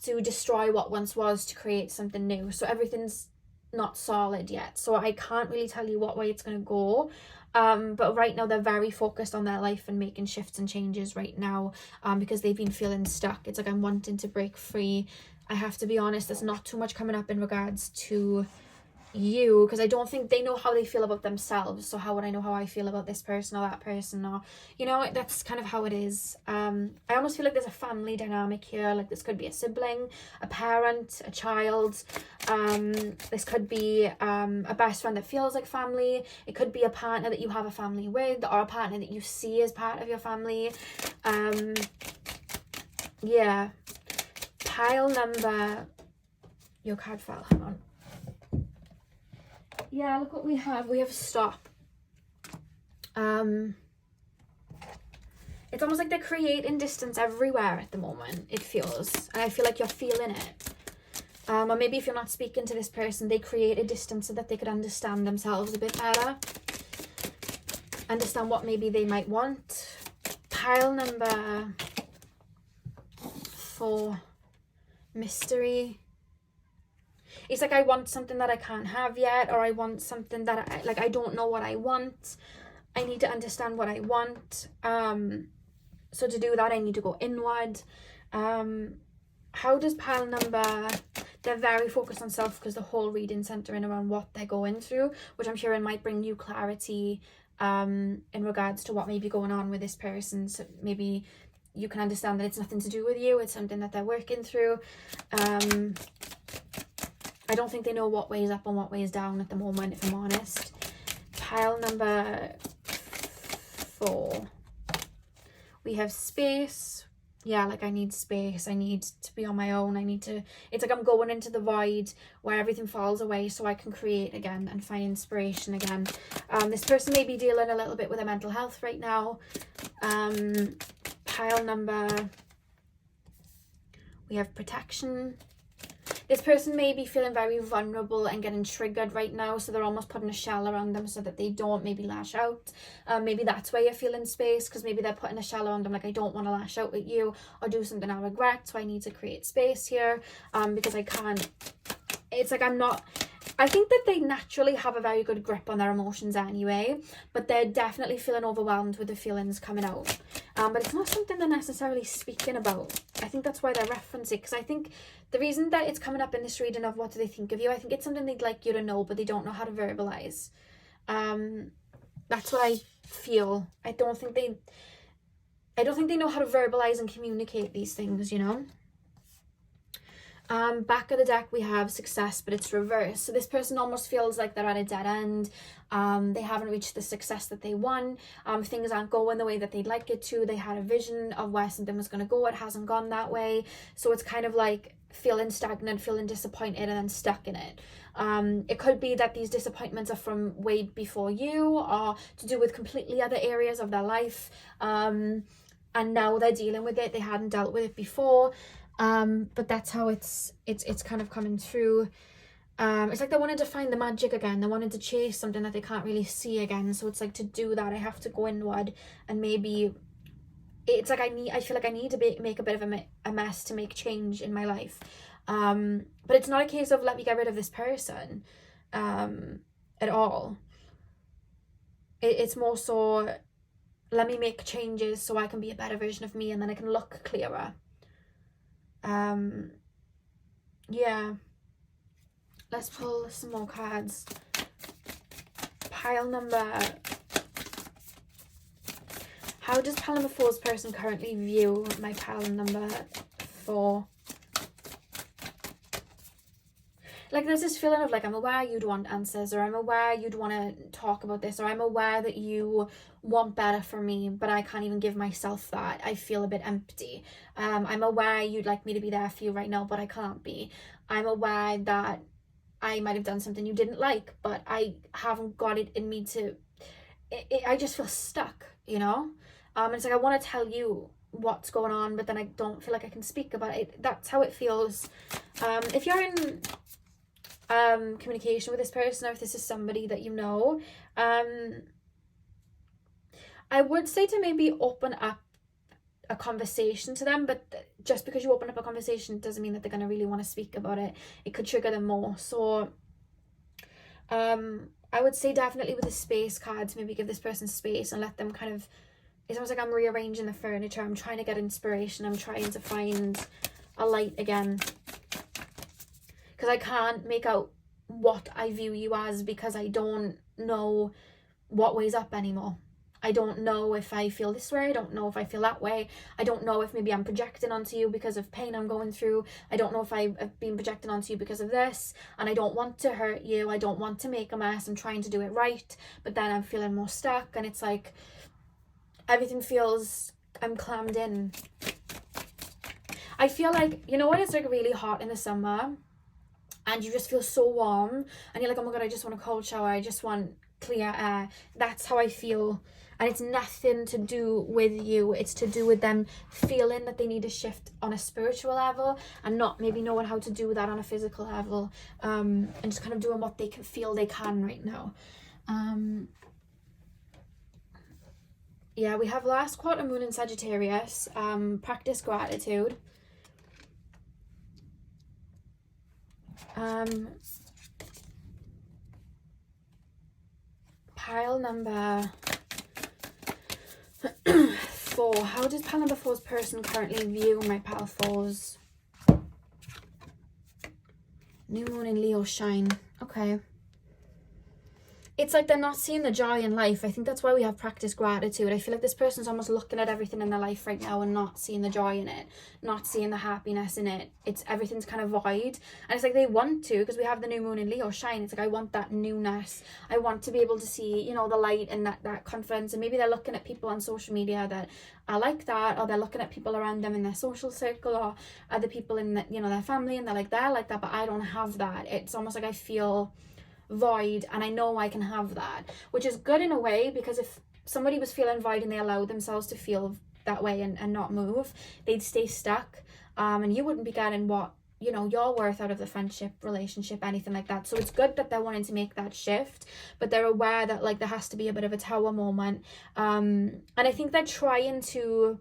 to destroy what once was to create something new. So everything's not solid yet, so I can't really tell you what way it's going to go. But right now they're very focused on their life and making shifts and changes right now, because they've been feeling stuck. It's like, I'm wanting to break free. I have to be honest, there's not too much coming up in regards to you, because I don't think they know how they feel about themselves. So how would I know how I feel about this person or that person, or, you know, that's kind of how it is. I almost feel like there's a family dynamic here. Like, this could be a sibling, a parent, a child. This could be a best friend that feels like family. It could be a partner that you have a family with, or a partner that you see as part of your family. Yeah. Pile number, your card fell, hang on. Yeah, look what we have. We have stop. It's almost like they're creating distance everywhere at the moment, it feels. And I feel like you're feeling it. Or maybe if you're not speaking to this person, they create a distance so that they could understand themselves a bit better. Understand what maybe they might want. Pile number 4. Mystery. It's like, I want something that I can't have yet, or I want something that I don't know what I want. I need to understand what I want. So to do that, I need to go inward. How does pile number, they're very focused on self, because the whole reading centering around what they're going through, which I'm hearing might bring you clarity in regards to what may be going on with this person. So maybe you can understand that it's nothing to do with you, it's something that they're working through. I don't think they know what way is up and what way is down at the moment, if I'm honest. Pile number 4. We have space, yeah, like I need space, I need to be on my own, it's like I'm going into the void where everything falls away so I can create again and find inspiration again. This person may be dealing a little bit with their mental health right now. Pile number, we have protection. This person may be feeling very vulnerable and getting triggered right now, so they're almost putting a shell around them so that they don't maybe lash out. Maybe that's where you're feeling space, because maybe they're putting a shell around them, like, I don't want to lash out at you or do something I regret, so I need to create space here, because I can't. It's like I think that they naturally have a very good grip on their emotions anyway, but they're definitely feeling overwhelmed with the feelings coming out. But it's not something they're necessarily speaking about. I think that's why they're referencing, because I think the reason that it's coming up in this reading of what do they think of you, I think it's something they'd like you to know, but they don't know how to verbalize. That's what I feel. I don't think they know how to verbalize and communicate these things, you know. Back of the deck we have success, but it's reversed. So this person almost feels like they're at a dead end. They haven't reached the success that they want. Things aren't going the way that they'd like it to. They had a vision of where something was going to go. It hasn't gone that way. So it's kind of like feeling stagnant, feeling disappointed, and then stuck in it. It could be that these disappointments are from way before you, or to do with completely other areas of their life. And now they're dealing with it. They hadn't dealt with it before. But that's how it's kind of coming through. It's like they wanted to find the magic again. They wanted to chase something that they can't really see again. So it's like, to do that, I have to go inward, and maybe it's like I feel like I need to make a bit of a mess to make change in my life. But it's not a case of let me get rid of this person at all. It's more so let me make changes so I can be a better version of me, and then I can look clearer. Yeah, let's pull some more cards. Pile number, how does pile number 4's person currently view my pile number 4? Like, there's this feeling of like, I'm aware you'd want answers, or I'm aware you'd want to talk about this, or I'm aware that you want better for me, but I can't even give myself that. I feel a bit empty. I'm aware you'd like me to be there for you right now, but I can't be. I'm aware that I might have done something you didn't like, but I haven't got it in me to... I just feel stuck, you know? It's like I want to tell you what's going on, but then I don't feel like I can speak about it. That's how it feels. If you're in communication with this person, or if this is somebody that you know, I would say to maybe open up a conversation to them, but just because you open up a conversation doesn't mean that they're going to really want to speak about it. It could trigger them more. So I would say definitely with the space cards, maybe give this person space and let them kind of, it's almost like I'm rearranging the furniture. I'm trying to get inspiration. I'm trying to find a light again, because I can't make out what I view you as, because I don't know what way's up anymore. I don't know if I feel this way. I don't know if I feel that way. I don't know if maybe I'm projecting onto you because of pain I'm going through. I don't know if I've been projecting onto you because of this, and I don't want to hurt you. I don't want to make a mess. I'm trying to do it right, but then I'm feeling more stuck, and it's like everything feels, I'm clammed in. I feel like, you know what, it's like really hot in the summer and you just feel so warm and you're like, oh my god, I just want a cold shower, I just want clear air. That's how I feel. And it's nothing to do with you. It's to do with them feeling that they need a shift on a spiritual level and not maybe knowing how to do that on a physical level, and just kind of doing what they can feel they can right now. Yeah, we have last quarter moon in Sagittarius. Practice gratitude. Pile number 4. How does pile number 4's person currently view my pile 4's? New moon in Leo shine. Okay. it's like they're not seeing the joy in life. I think that's why we have practice gratitude. I feel like this person's almost looking at everything in their life right now and not seeing the joy in it, not seeing the happiness in it. It's everything's kind of void. And it's like they want to, because we have the new moon in Leo shine. It's like, I want that newness. I want to be able to see, you know, the light and that confidence. And maybe they're looking at people on social media that are like that, or they're looking at people around them in their social circle, or other people in the, you know, their family, and they're like that, but I don't have that. It's almost like I feel void, and I know I can have that, which is good in a way, because if somebody was feeling void and they allowed themselves to feel that way and not move, they'd stay stuck, and you wouldn't be getting what, you know, you're worth out of the friendship, relationship, anything like that. So it's good that they're wanting to make that shift, but they're aware that like there has to be a bit of a tower moment, and I think they're trying to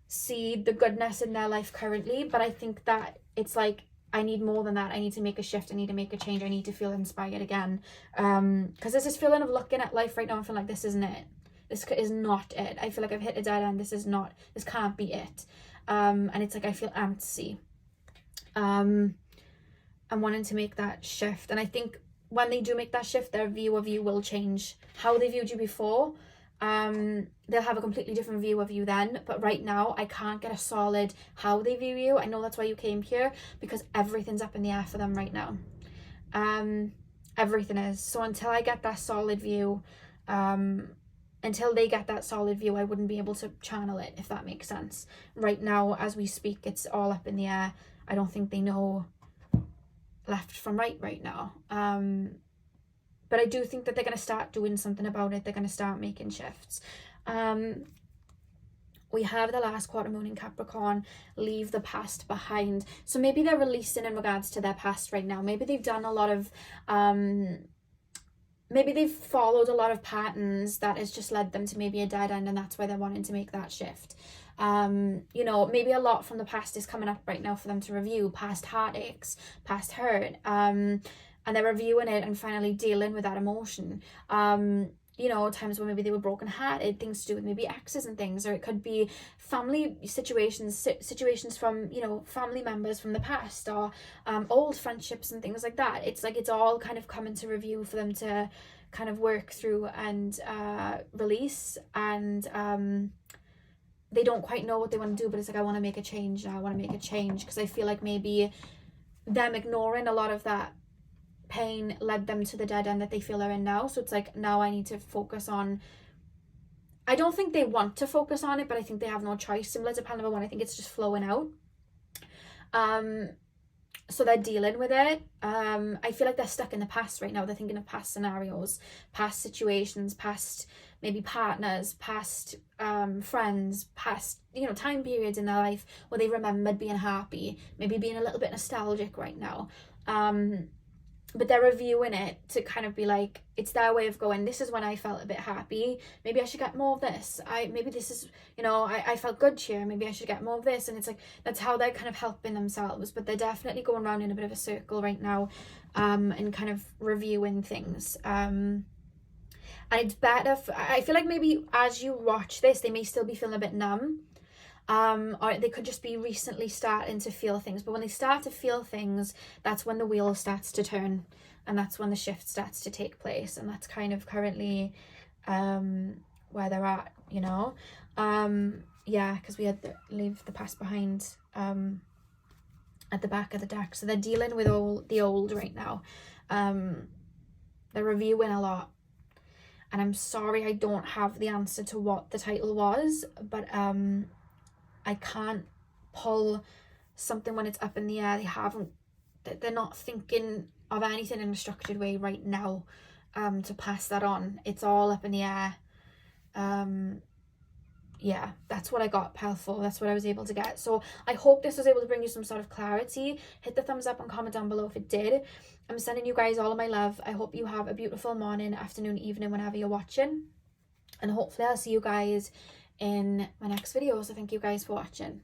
see the goodness in their life currently, but I think that it's like, I need more than that. I need to make a shift. I need to make a change. I need to feel inspired again. Because there's this feeling of looking at life right now and feeling like this isn't it. This is not it. I feel like I've hit a dead end. This can't be it. And it's like I feel antsy. I'm wanting to make that shift. And I think when they do make that shift, their view of you will change. How they viewed you before, they'll have a completely different view of you then, but right now I can't get a solid how they view you. I know that's why you came here, because everything's up in the air for them right now. Everything is. So until I get that solid view, until they get that solid view, I wouldn't be able to channel it, if that makes sense. Right now, as we speak, it's all up in the air. I don't think they know left from right now. But I do think that they're going to start doing something about it. They're going to start making shifts. We have the last quarter moon in Capricorn, leave the past behind. So maybe they're releasing in regards to their past right now. Maybe they've done a lot of, maybe they've followed a lot of patterns that has just led them to maybe a dead end, and that's why they're wanting to make that shift. You know, maybe a lot from the past is coming up right now for them to review, past heartaches, past hurt, and they're reviewing it and finally dealing with that emotion. You know, times when maybe they were broken-hearted, things to do with maybe exes and things, or it could be family situations from, you know, family members from the past, or old friendships and things like that. It's like it's all kind of coming to review for them to kind of work through and release, and they don't quite know what they want to do, but it's like, I want to make a change now. I want to make a change, because I feel like maybe them ignoring a lot of that pain led them to the dead end that they feel they're in now. So it's like, now I need to focus on, I don't think they want to focus on it, but I think they have no choice. Similar to pile number one, I think it's just flowing out. So they're dealing with it. I feel like they're stuck in the past right now. They're thinking of past scenarios, past situations, past maybe partners, past friends, past, you know, time periods in their life where they remembered being happy, maybe being a little bit nostalgic right now. But they're reviewing it to kind of be like, it's their way of going, this is when I felt a bit happy, maybe I should get more of this, maybe this is, you know, I felt good here, maybe I should get more of this. And it's like, that's how they're kind of helping themselves, but they're definitely going around in a bit of a circle right now, and kind of reviewing things. And it's better, I feel like maybe as you watch this, they may still be feeling a bit numb, or they could just be recently starting to feel things. But when they start to feel things, that's when the wheel starts to turn, and that's when the shift starts to take place. And that's kind of currently where they're at, you know. Yeah, because we had leave the past behind at the back of the deck. So they're dealing with all the old right now. They're reviewing a lot. And I'm sorry I don't have the answer to what the title was, but I can't pull something when it's up in the air. They're not thinking of anything in a structured way right now to pass that on. It's all up in the air. Yeah, that's what I got, Pelful. That's what I was able to get. So I hope this was able to bring you some sort of clarity. Hit the thumbs up and comment down below if it did. I'm sending you guys all of my love. I hope you have a beautiful morning, afternoon, evening, whenever you're watching. And hopefully I'll see you guys in my next video. So thank you guys for watching.